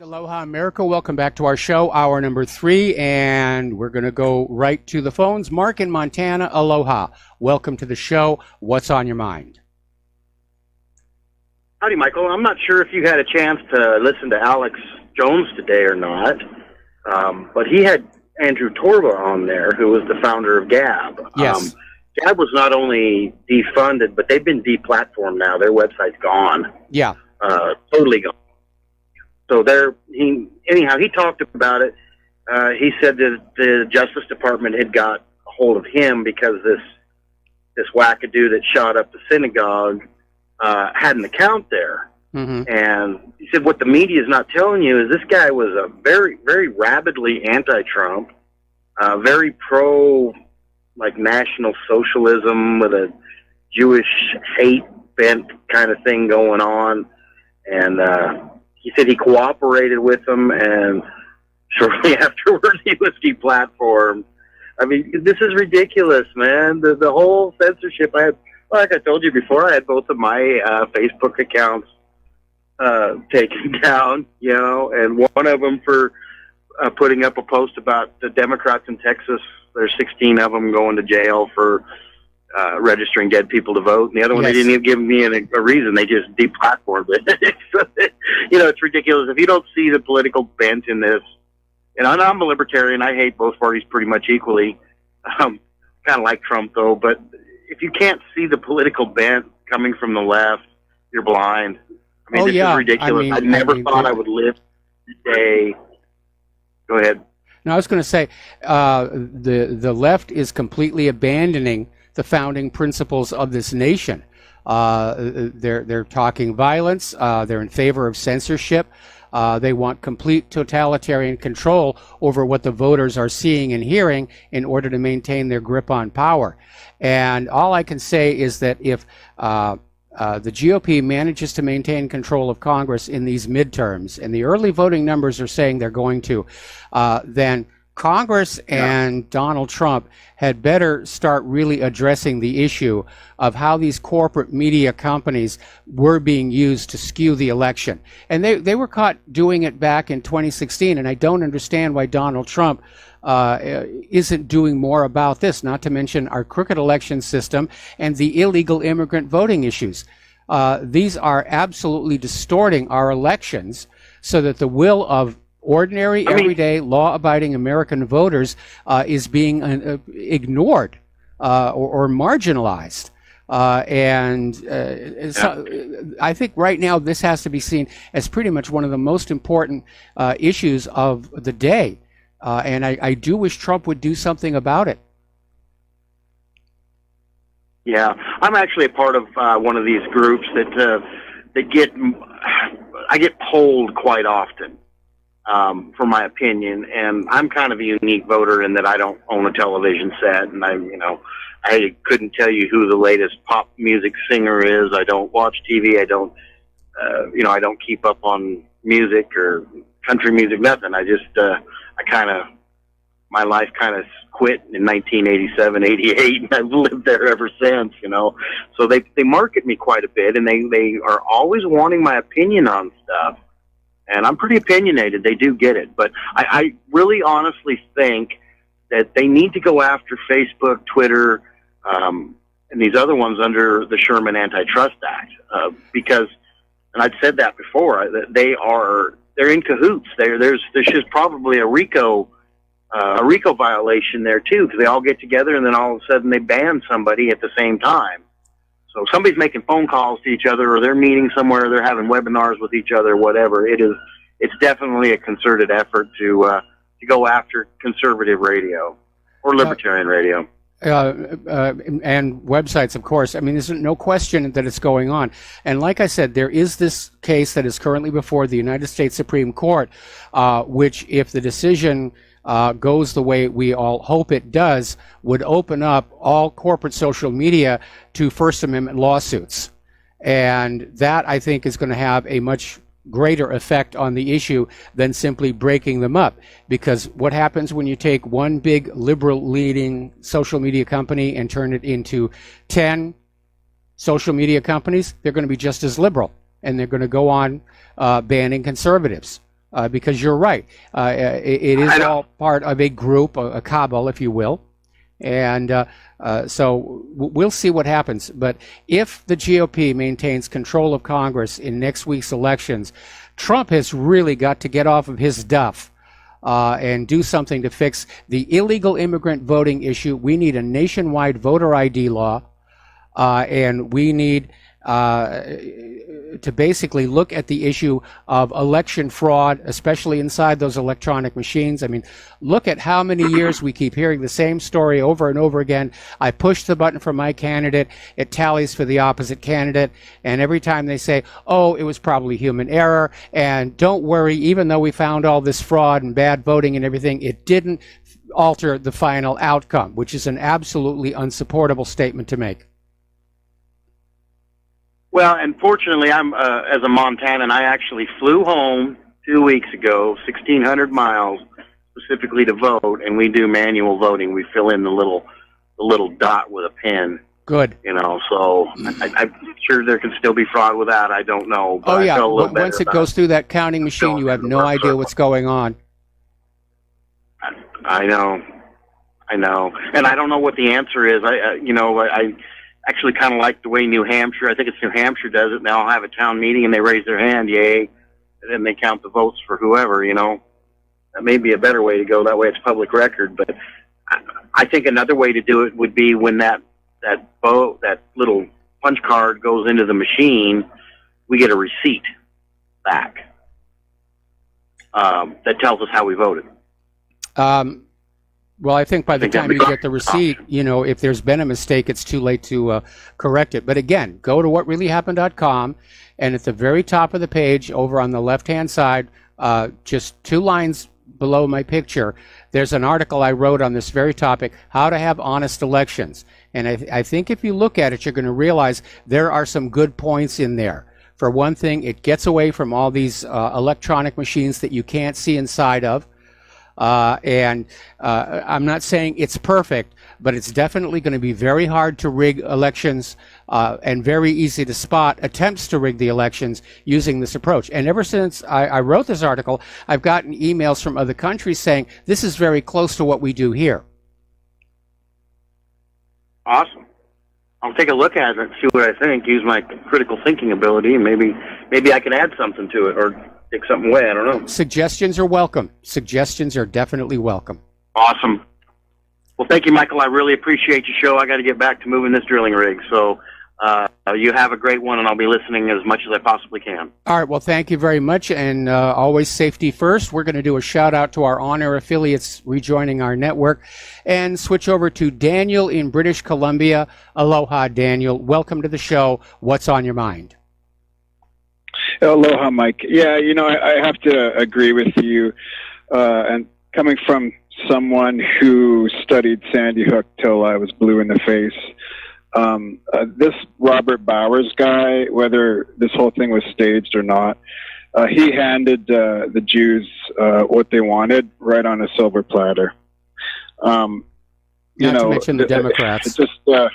Aloha, America. Welcome back to our show, hour number 3, and we're going to go right to the phones. Mark in Montana, aloha. Welcome to the show. What's on your mind? Howdy, Michael. I'm not sure if you had a chance to listen to Alex Jones today or not, but he had Andrew Torba on there, who was the founder of Gab. Yes. Gab was not only defunded, but they've been deplatformed now. Their website's gone. Yeah. Totally gone. So he talked about it. He said that the Justice Department had got a hold of him because this wackadoo that shot up the synagogue had an account there. Mm-hmm. And he said what the media is not telling you is this guy was a very, very rabidly anti-Trump, very pro, like, national socialism with a Jewish hate bent kind of thing going on. And he said he cooperated with them, and shortly afterwards he was deplatformed. I mean, this is ridiculous, man. The whole censorship. Like I told you before, I had both of my Facebook accounts taken down, and one of them for putting up a post about the Democrats in Texas. There's 16 of them going to jail for registering dead people to vote. And the other one, Yes. they didn't even give me a reason. They just deplatformed it. It's ridiculous. If you don't see the political bent in this, and I'm a libertarian. I hate both parties pretty much equally. Kind of like Trump, though. But, if you can't see the political bent coming from the left, you're blind. I mean, this is ridiculous. I never thought I would live today. Go ahead. No, I was going to say the left is completely abandoning the founding principles of this nation. They're talking violence. They're in favor of censorship. They want complete totalitarian control over what the voters are seeing and hearing in order to maintain their grip on power. And all I can say is that if the GOP manages to maintain control of Congress in these midterms, and the early voting numbers are saying they're going to, then Congress and Donald Trump had better start really addressing the issue of how these corporate media companies were being used to skew the election. And they were caught doing it back in 2016, and I don't understand why Donald Trump isn't doing more about this, not to mention our crooked election system and the illegal immigrant voting issues. These are absolutely distorting our elections so that the will of ordinary, everyday, law-abiding American voters is being ignored or marginalized. So I think right now this has to be seen as pretty much one of the most important issues of the day. And I do wish Trump would do something about it. Yeah, I'm actually a part of one of these groups that I get polled quite often for my opinion, and I'm kind of a unique voter in that I don't own a television set, and I couldn't tell you who the latest pop music singer is. I don't watch TV. I don't I don't keep up on music or country music, nothing. I just my life kind of quit in 1987, 88, and I've lived there ever since, So they market me quite a bit, and they are always wanting my opinion on stuff. And I'm pretty opinionated. They do get it. But I really honestly think that they need to go after Facebook, Twitter, and these other ones under the Sherman Antitrust Act. Because, and I've said that before, they're in cahoots. There's just probably a RICO violation there too, because they all get together and then all of a sudden they ban somebody at the same time. So if somebody's making phone calls to each other, or they're meeting somewhere, they're having webinars with each other, whatever, it's definitely a concerted effort to go after conservative radio or libertarian radio. And websites, of course. I mean, there's no question that it's going on. And like I said, there is this case that is currently before the United States Supreme Court, which, if the decision goes the way we all hope it does, would open up all corporate social media to First Amendment lawsuits. And that, I think, is going to have a much greater effect on the issue than simply breaking them up. Because what happens when you take one big liberal leading social media company and turn it into 10 social media companies? They're going to be just as liberal, and they're going to go on banning conservatives. Because you're right, it is all part of a group, a cabal, if you will. And so we'll see what happens. But if the GOP maintains control of Congress in next week's elections, Trump has really got to get off of his duff and do something to fix the illegal immigrant voting issue. We need a nationwide voter ID law, and we need to basically look at the issue of election fraud, especially inside those electronic machines. I mean, look at how many years we keep hearing the same story over and over again. I push the button for my candidate, it tallies for the opposite candidate, and every time they say, oh, it was probably human error, and don't worry, even though we found all this fraud and bad voting and everything, it didn't alter the final outcome, which is an absolutely unsupportable statement to make. Well, and fortunately, I'm as a Montanan, I actually flew home 2 weeks ago, 1,600 miles, specifically to vote, and we do manual voting. We fill in the little dot with a pen. Good. So I'm sure there can still be fraud with that. I don't know. But I feel a little better once it goes through that counting machine, you have no idea what's going on. I know, and I don't know what the answer is. I actually kind of like the way New Hampshire, I think it's New Hampshire does it. They all have a town meeting and they raise their hand, yay, and then they count the votes for whoever, That may be a better way to go. That way it's public record. But I think another way to do it would be when that that little punch card goes into the machine, we get a receipt back that tells us how we voted. Well, I think by the time you get the receipt, if there's been a mistake, it's too late to correct it. But again, go to whatreallyhappened.com, and at the very top of the page, over on the left-hand side, just 2 lines below my picture, there's an article I wrote on this very topic, how to have honest elections. And I think if you look at it, you're going to realize there are some good points in there. For one thing, it gets away from all these electronic machines that you can't see inside of. And I'm not saying it's perfect, but it's definitely going to be very hard to rig elections and very easy to spot attempts to rig the elections using this approach. And ever since I wrote this article, I've gotten emails from other countries saying this is very close to what we do here. Awesome. I'll take a look at it and see what I think, use my critical thinking ability, and maybe I can add something to it or take something away. I don't know. Suggestions are welcome. Suggestions are definitely welcome. Awesome. Well, thank you, Michael. I really appreciate your show. I got to get back to moving this drilling rig. So you have a great one, and I'll be listening as much as I possibly can. All right. Well, thank you very much. And always safety first. We're going to do a shout out to our on-air affiliates rejoining our network and switch over to Daniel in British Columbia. Aloha, Daniel. Welcome to the show. What's on your mind? Aloha, Mike. Yeah, I have to agree with you. And coming from someone who studied Sandy Hook till I was blue in the face, this Robert Bowers guy, whether this whole thing was staged or not, he handed the Jews what they wanted right on a silver platter. Not to mention the Democrats. It's just...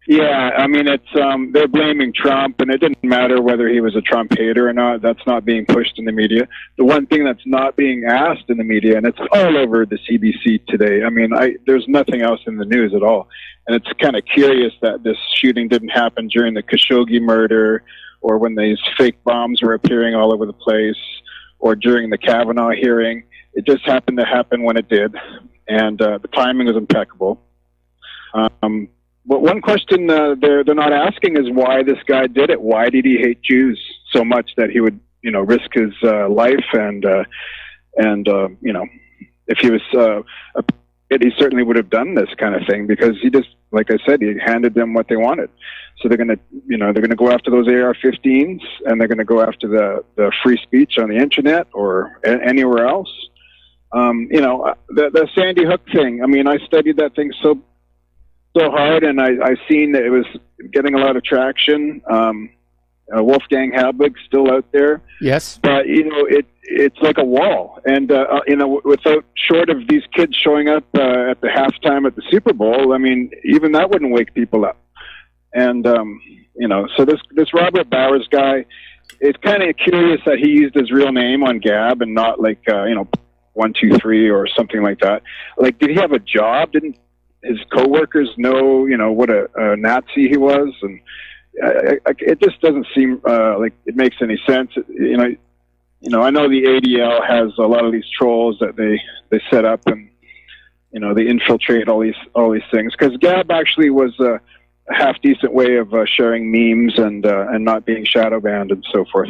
Yeah, I mean, it's they're blaming Trump, and it didn't matter whether he was a Trump hater or not. That's not being pushed in the media. The one thing that's not being asked in the media, and it's all over the CBC today. I mean, there's nothing else in the news at all. And it's kind of curious that this shooting didn't happen during the Khashoggi murder, or when these fake bombs were appearing all over the place, or during the Kavanaugh hearing. It just happened to happen when it did, and the timing was impeccable. But one question they're not asking is why this guy did it. Why did he hate Jews so much that he would, risk his life and if he was he certainly would have done this kind of thing, because he just, like I said, he handed them what they wanted. So they're going to go after those AR-15s, and they're going to go after the free speech on the internet or anywhere else. The Sandy Hook thing. I mean, I studied that thing so hard, and I've seen that it was getting a lot of traction. Wolfgang Habig's still out there. Yes. But, it's like a wall. And, without short of these kids showing up at the halftime at the Super Bowl, I mean, even that wouldn't wake people up. And, so this Robert Bowers guy, it's kind of curious that he used his real name on Gab and not like, 123 or something like that. Like, did he have a job? Didn't his coworkers know, what a Nazi he was? And it just doesn't seem like it makes any sense. I know the ADL has a lot of these trolls that they set up, and they infiltrate all these things. Because Gab actually was a half decent way of sharing memes and not being shadow banned and so forth.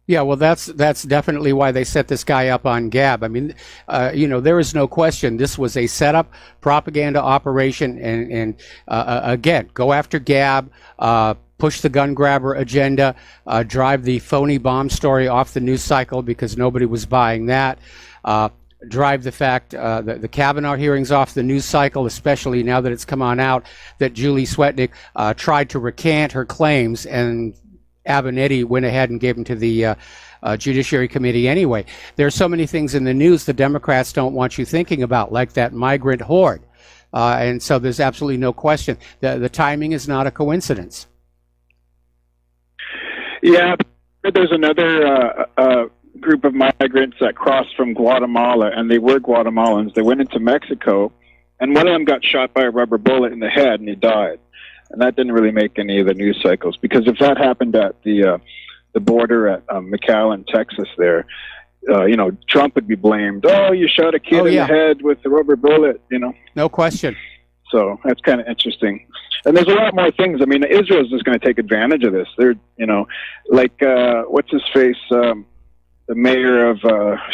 Yeah, well, that's definitely why they set this guy up on Gab. I mean, there is no question this was a setup, propaganda operation, and again, go after Gab, push the gun grabber agenda, drive the phony bomb story off the news cycle because nobody was buying that, drive the fact that the Kavanaugh hearings off the news cycle, especially now that it's come on out that Julie Swetnick tried to recant her claims, and Avenatti went ahead and gave them to the Judiciary Committee anyway. There are so many things in the news the Democrats don't want you thinking about, like that migrant horde. And so there's absolutely no question. The timing is not a coincidence. Yeah, there's another group of migrants that crossed from Guatemala, and they were Guatemalans. They went into Mexico, and one of them got shot by a rubber bullet in the head, and he died. And that didn't really make any of the news cycles, because if that happened at the border at McAllen, Texas, there, Trump would be blamed. Oh, you shot a kid in the head with the rubber bullet, No question. So that's kind of interesting. And there's a lot more things. I mean, Israel's just going to take advantage of this. They're, like, what's his face? The mayor of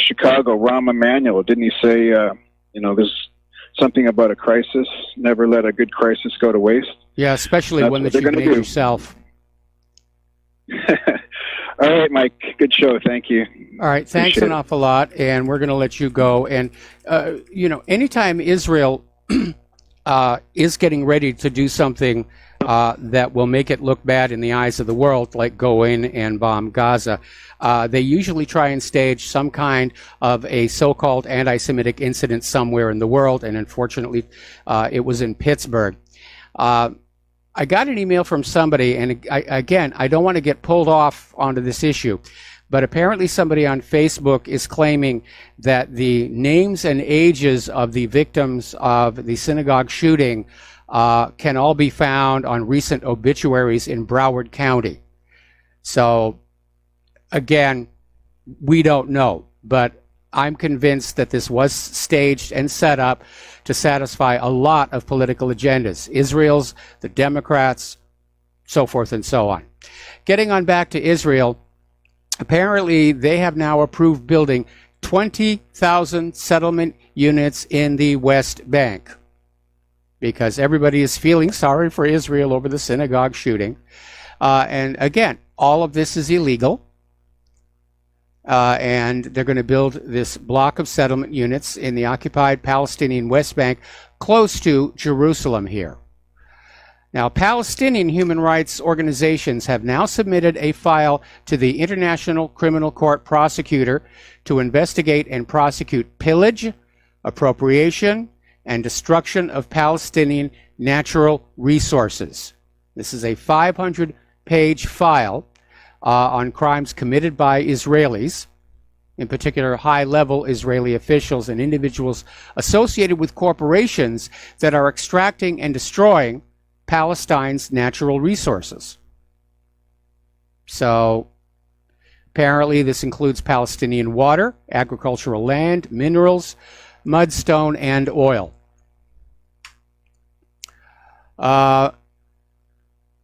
Chicago, Rahm Emanuel, didn't he say, there's something about a crisis, never let a good crisis go to waste? Yeah, especially one that you made yourself. All right, Mike. Good show. Thank you. All right. Thanks an awful lot. And we're going to let you go. And, anytime Israel is getting ready to do something that will make it look bad in the eyes of the world, like go in and bomb Gaza, they usually try and stage some kind of a so-called anti-Semitic incident somewhere in the world. And unfortunately, it was in Pittsburgh. I got an email from somebody, and I don't want to get pulled off onto this issue, but apparently somebody on Facebook is claiming that the names and ages of the victims of the synagogue shooting can all be found on recent obituaries in Broward County. So, again, we don't know, but I'm convinced that this was staged and set up to satisfy a lot of political agendas. Israel's, the Democrats, so forth and so on. Getting on back to Israel, apparently they have now approved building 20,000 settlement units in the West Bank because everybody is feeling sorry for Israel over the synagogue shooting. And again, all of this is illegal. And they're going to build this block of settlement units in the occupied Palestinian West Bank close to Jerusalem here. Now, Palestinian human rights organizations have now submitted a file to the International Criminal Court prosecutor to investigate and prosecute pillage, appropriation, and destruction of Palestinian natural resources. This is a 500-page file on crimes committed by Israelis, in particular high-level Israeli officials and individuals associated with corporations that are extracting and destroying Palestine's natural resources. So, apparently this includes Palestinian water, agricultural land, minerals, mudstone, and oil.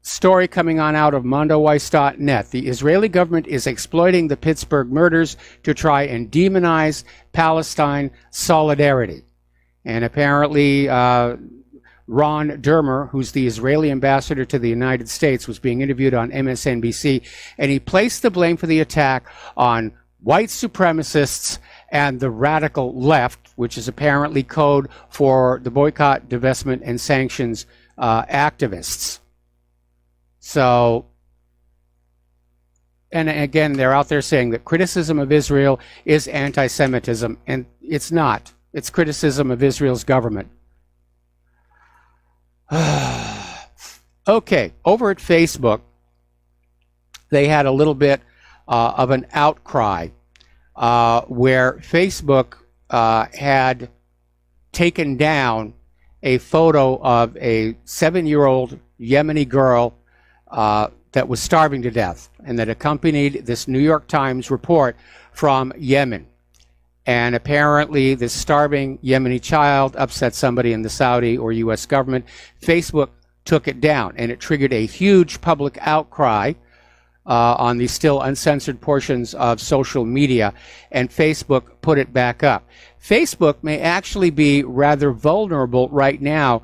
Story coming on out of mondoweiss.net. The Israeli government is exploiting the Pittsburgh murders to try and demonize Palestine solidarity. And apparently, Ron Dermer, who's the Israeli ambassador to the United States, was being interviewed on MSNBC, and he placed the blame for the attack on white supremacists and the radical left, which is apparently code for the boycott, divestment, and sanctions activists. So, and again, they're out there saying that criticism of Israel is anti-Semitism, and it's not. It's criticism of Israel's government. Okay, over at Facebook, they had a little bit of an outcry where Facebook had taken down a photo of a 7-year-old Yemeni girl that was starving to death, and that accompanied this New York Times report from Yemen. And apparently this starving Yemeni child upset somebody in the Saudi or U.S. government. Facebook took it down, and it triggered a huge public outcry on the still uncensored portions of social media, and Facebook put it back up. Facebook may actually be rather vulnerable right now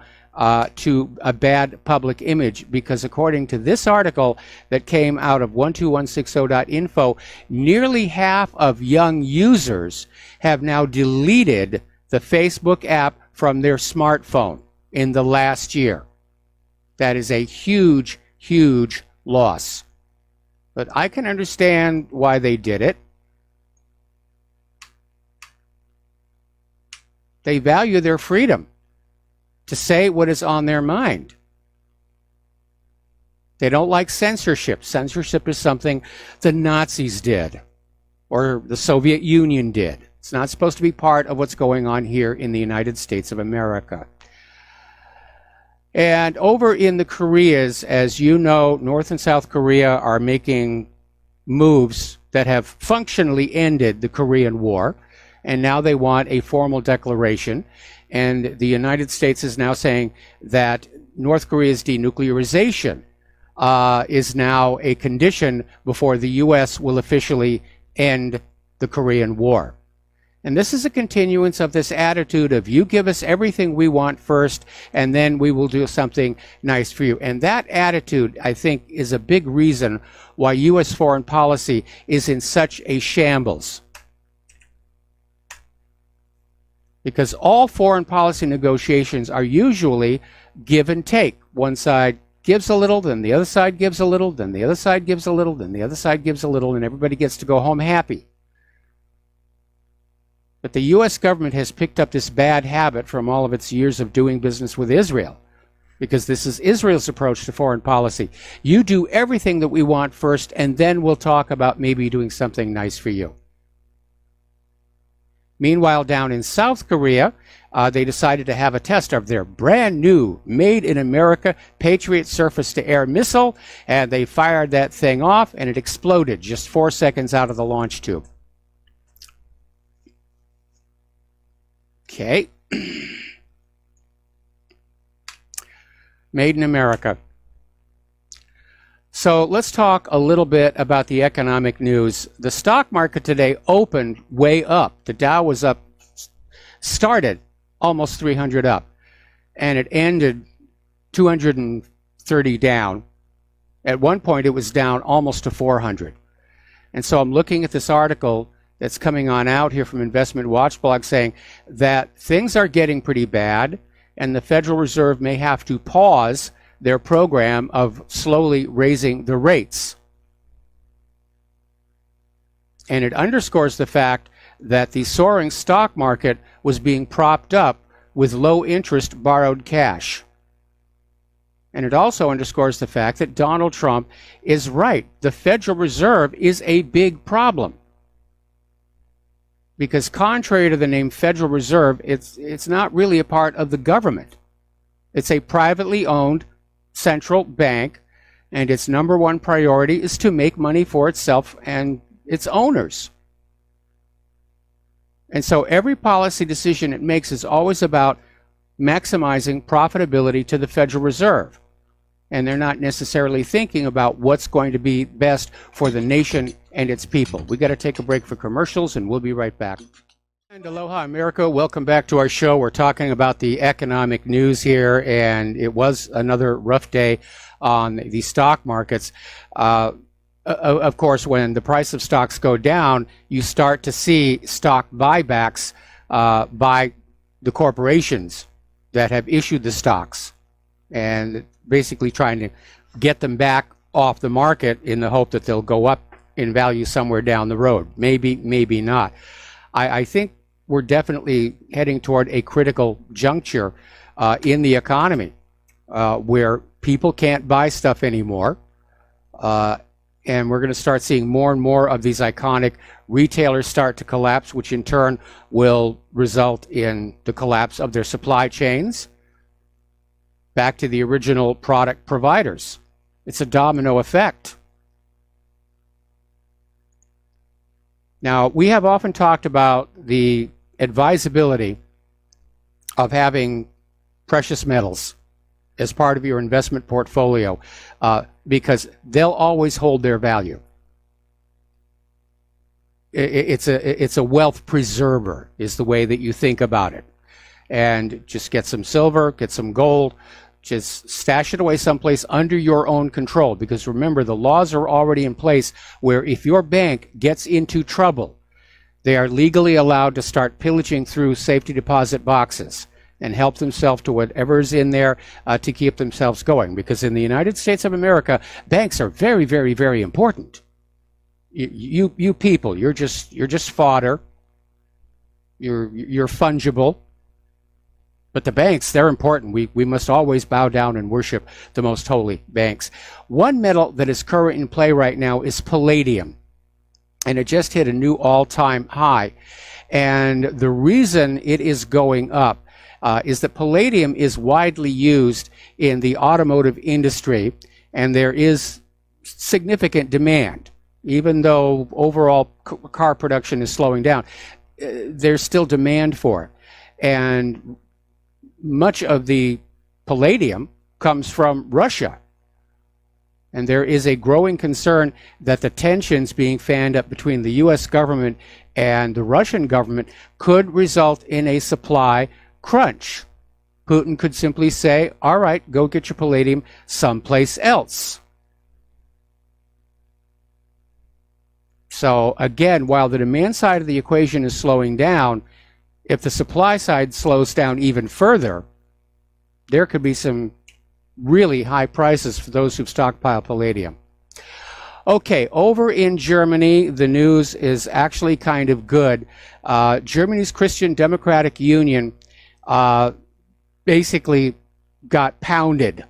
to a bad public image, because according to this article that came out of 12160.info, nearly half of young users have now deleted the Facebook app from their smartphone in the last year. That is a huge, huge loss. But I can understand why they did it. They value their freedom to say what is on their mind. They don't like censorship. Censorship is something the Nazis did, or the Soviet Union did. It's not supposed to be part of what's going on here in the United States of America. And over in the Koreas, as you know, North and South Korea are making moves that have functionally ended the Korean War. and now they want a formal declaration. And the United States is now saying that North Korea's denuclearization is now a condition before the U.S. will officially end the Korean War. And this is a continuance of this attitude of you give us everything we want first, and then we will do something nice for you. And that attitude, I think, is a big reason why U.S. foreign policy is in such a shambles. Because all foreign policy negotiations are usually give and take. One side gives a little, then the other side gives a little, then the other side gives a little, then the other side gives a little, and everybody gets to go home happy. But the U.S. government has picked up this bad habit from all of its years of doing business with Israel, because this is Israel's approach to foreign policy. You do everything that we want first, and then we'll talk about maybe doing something nice for you. Meanwhile, down in South Korea, they decided to have a test of their brand new, made in America, Patriot surface-to-air missile, and they fired that thing off, and it exploded just 4 seconds out of the launch tube. Okay. Made in America. So let's talk a little bit about the economic news. The stock market today opened way up. The Dow was up, started almost 300 up, and it ended 230 down. At one point, it was down almost to 400. And so I'm looking at this article that's coming on out here from Investment Watchblog saying that things are getting pretty bad, and the Federal Reserve may have to pause their program of slowly raising the rates. And it underscores the fact that the soaring stock market was being propped up with low interest borrowed cash. And it also underscores the fact that Donald Trump is right. The Federal Reserve is a big problem. Because contrary to the name Federal Reserve, it's not really a part of the government. It's a privately owned central bank, and its number one priority is to make money for itself and its owners. And so every policy decision it makes is always about maximizing profitability to the Federal Reserve. And they're not necessarily thinking about what's going to be best for the nation and its people. We got to take a break for commercials, and we'll be right back. And aloha, America. Welcome back to our show. We're talking about the economic news here, and it was another rough day on the stock markets. Of course, when the price of stocks go down, you start to see stock buybacks by the corporations that have issued the stocks, and basically trying to get them back off the market in the hope that they'll go up in value somewhere down the road. Maybe, maybe not. I think we're definitely heading toward a critical juncture in the economy where people can't buy stuff anymore. And we're going to start seeing more and more of these iconic retailers start to collapse, which in turn will result in the collapse of their supply chains back to the original product providers. It's a domino effect. Now, we have often talked about the advisability of having precious metals as part of your investment portfolio because they'll always hold their value. It's a wealth preserver is the way that you think about it. And just get some silver, get some gold, just stash it away someplace under your own control. Because remember, the laws are already in place where if your bank gets into trouble, they are legally allowed to start pillaging through safety deposit boxes and help themselves to whatever's in there to keep themselves going. Because in the United States of America, banks are very, very, very important. You people, you're just fodder. You're fungible. But the banks, they're important. We must always bow down and worship the most holy banks. One metal that is current in play right now is palladium. And it just hit a new all-time high. And the reason it is going up is that palladium is widely used in the automotive industry, and there is significant demand, even though overall car production is slowing down. there's still demand for it. And much of the palladium comes from Russia. And there is a growing concern that the tensions being fanned up between the U.S. government and the Russian government could result in a supply crunch. Putin could simply say, all right, go get your palladium someplace else. So again, while the demand side of the equation is slowing down, if the supply side slows down even further, there could be some really high prices for those who've stockpiled palladium. Okay, over in Germany, the news is actually kind of good. Germany's Christian Democratic Union basically got pounded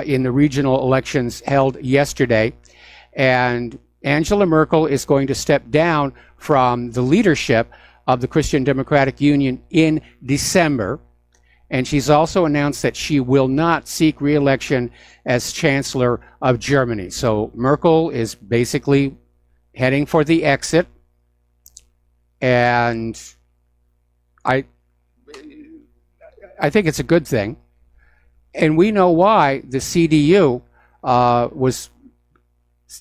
in the regional elections held yesterday, and Angela Merkel is going to step down from the leadership of the Christian Democratic Union in December. And she's also announced that she will not seek re-election as Chancellor of Germany. So Merkel is basically heading for the exit. And I think it's a good thing. And we know why the CDU was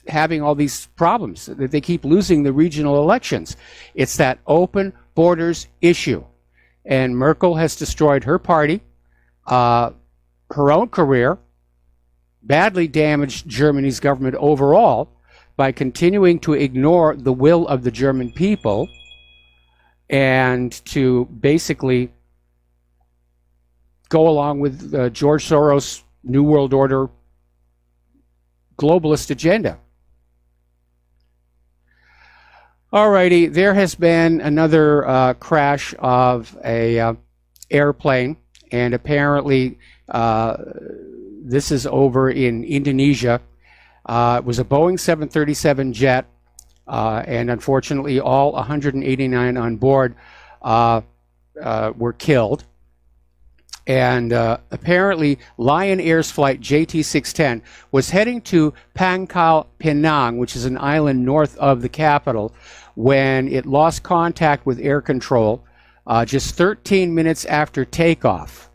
having all these problems, that they keep losing the regional elections. It's that open borders issue. And Merkel has destroyed her party, her own career, badly damaged Germany's government overall by continuing to ignore the will of the German people and to basically go along with George Soros' New World Order globalist agenda. Alrighty, there has been another crash of a airplane, and apparently this is over in Indonesia. It was a Boeing 737 jet, and unfortunately all 189 on board were killed. And apparently Lion Air's flight JT610 was heading to Pangkal Pinang, which is an island north of the capital, when it lost contact with air control just 13 minutes after takeoff.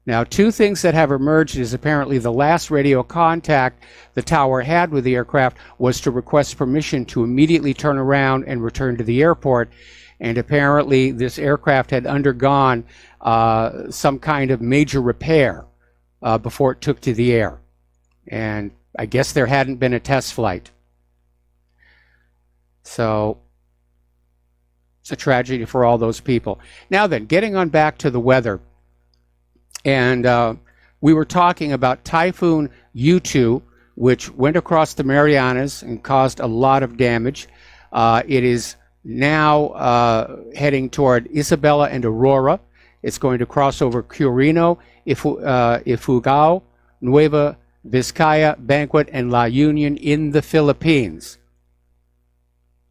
Now, two things that have emerged is apparently the last radio contact the tower had with the aircraft was to request permission to immediately turn around and return to the airport. And apparently this aircraft had undergone some kind of major repair before it took to the air. And I guess there hadn't been a test flight. So it's a tragedy for all those people. Now then, getting on back to the weather. And we were talking about Typhoon U2, which went across the Marianas and caused a lot of damage. It is now heading toward Isabella and Aurora. It's going to cross over Quirino, Ifugao, Nueva Vizcaya, Banquet, and La Union in the Philippines.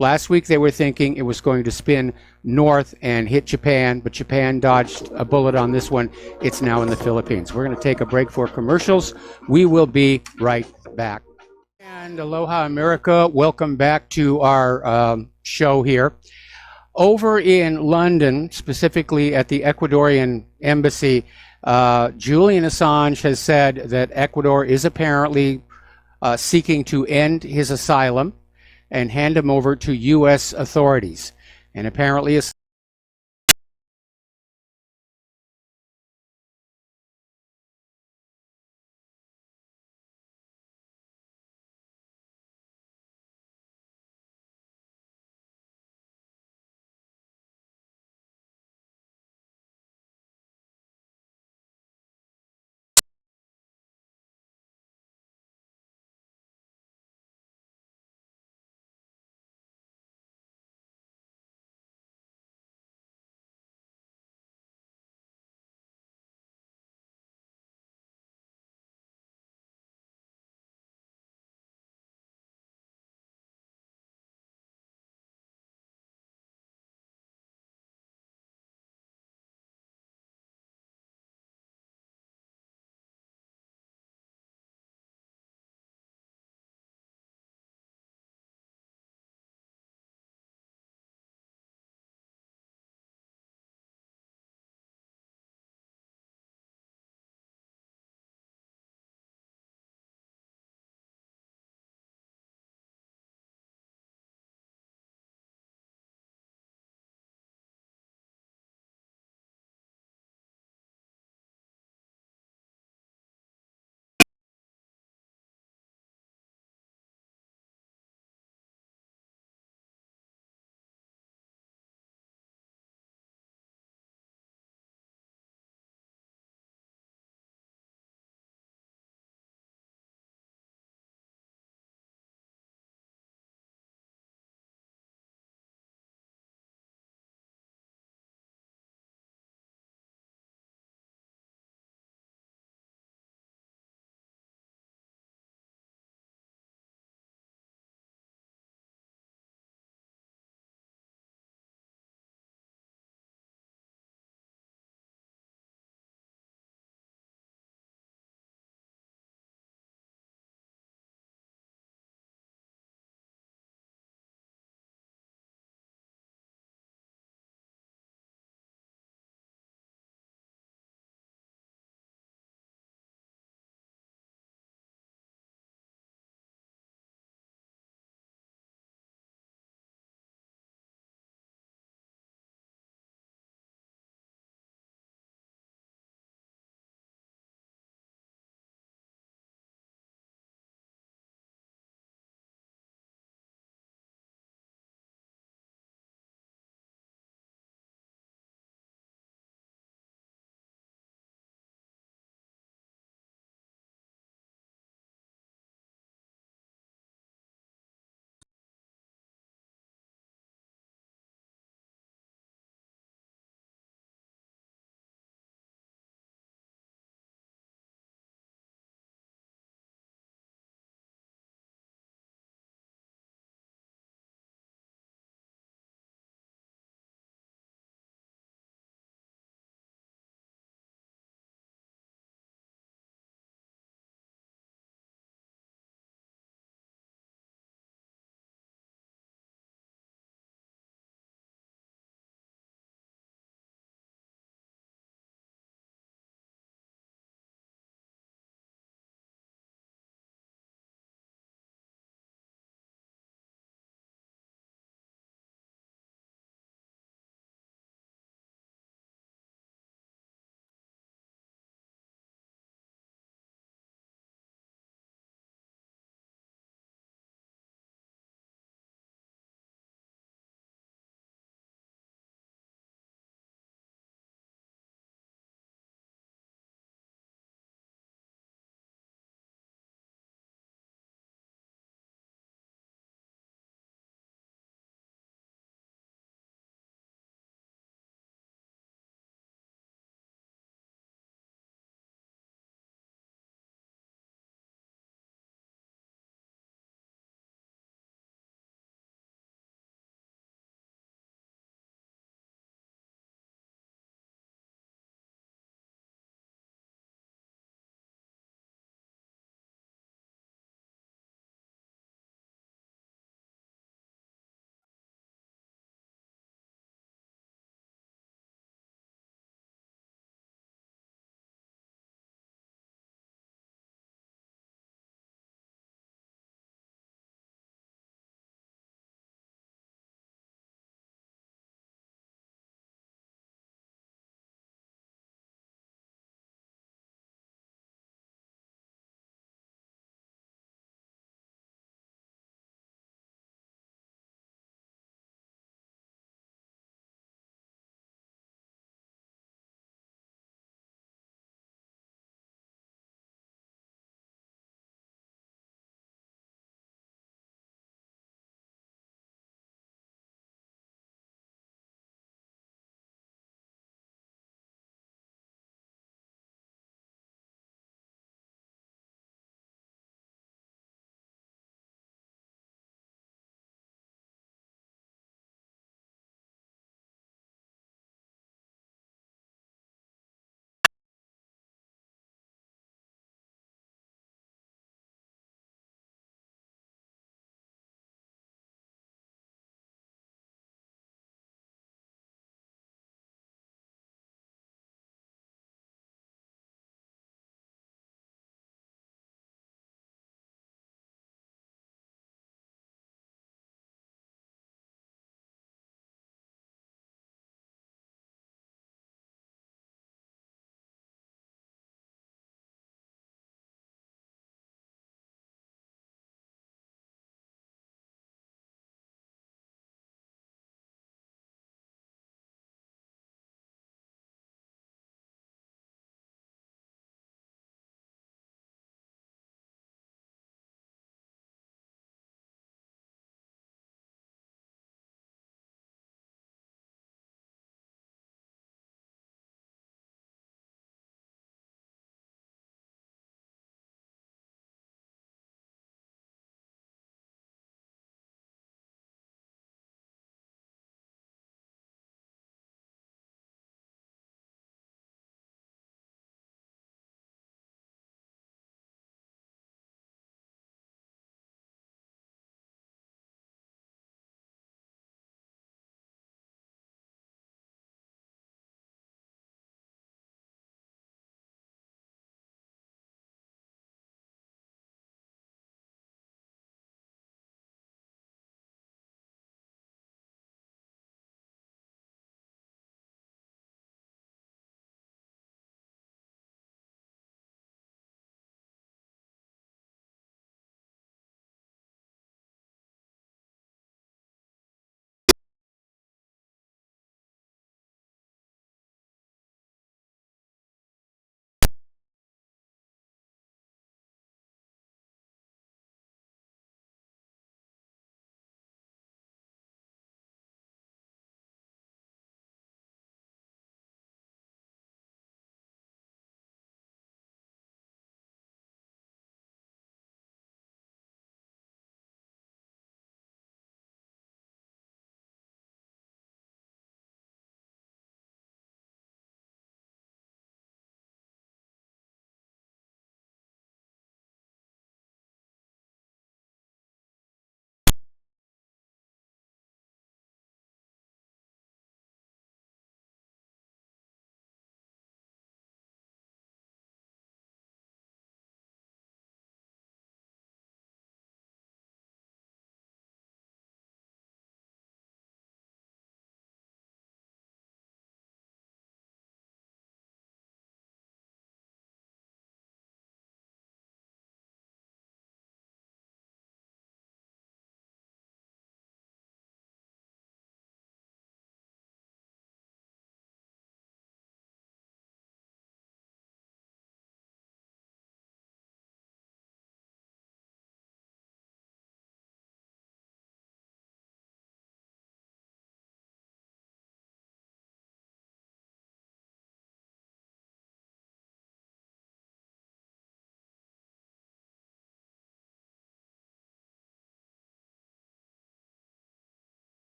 Last week they were thinking it was going to spin north and hit Japan, but Japan dodged a bullet on this one. It's now in the Philippines. We're going to take a break for commercials. We will be right back. And aloha America, welcome back to our show here. Over in London, specifically at the Ecuadorian embassy, Julian Assange has said that Ecuador is apparently seeking to end his asylum and hand him over to U.S. authorities. And apparently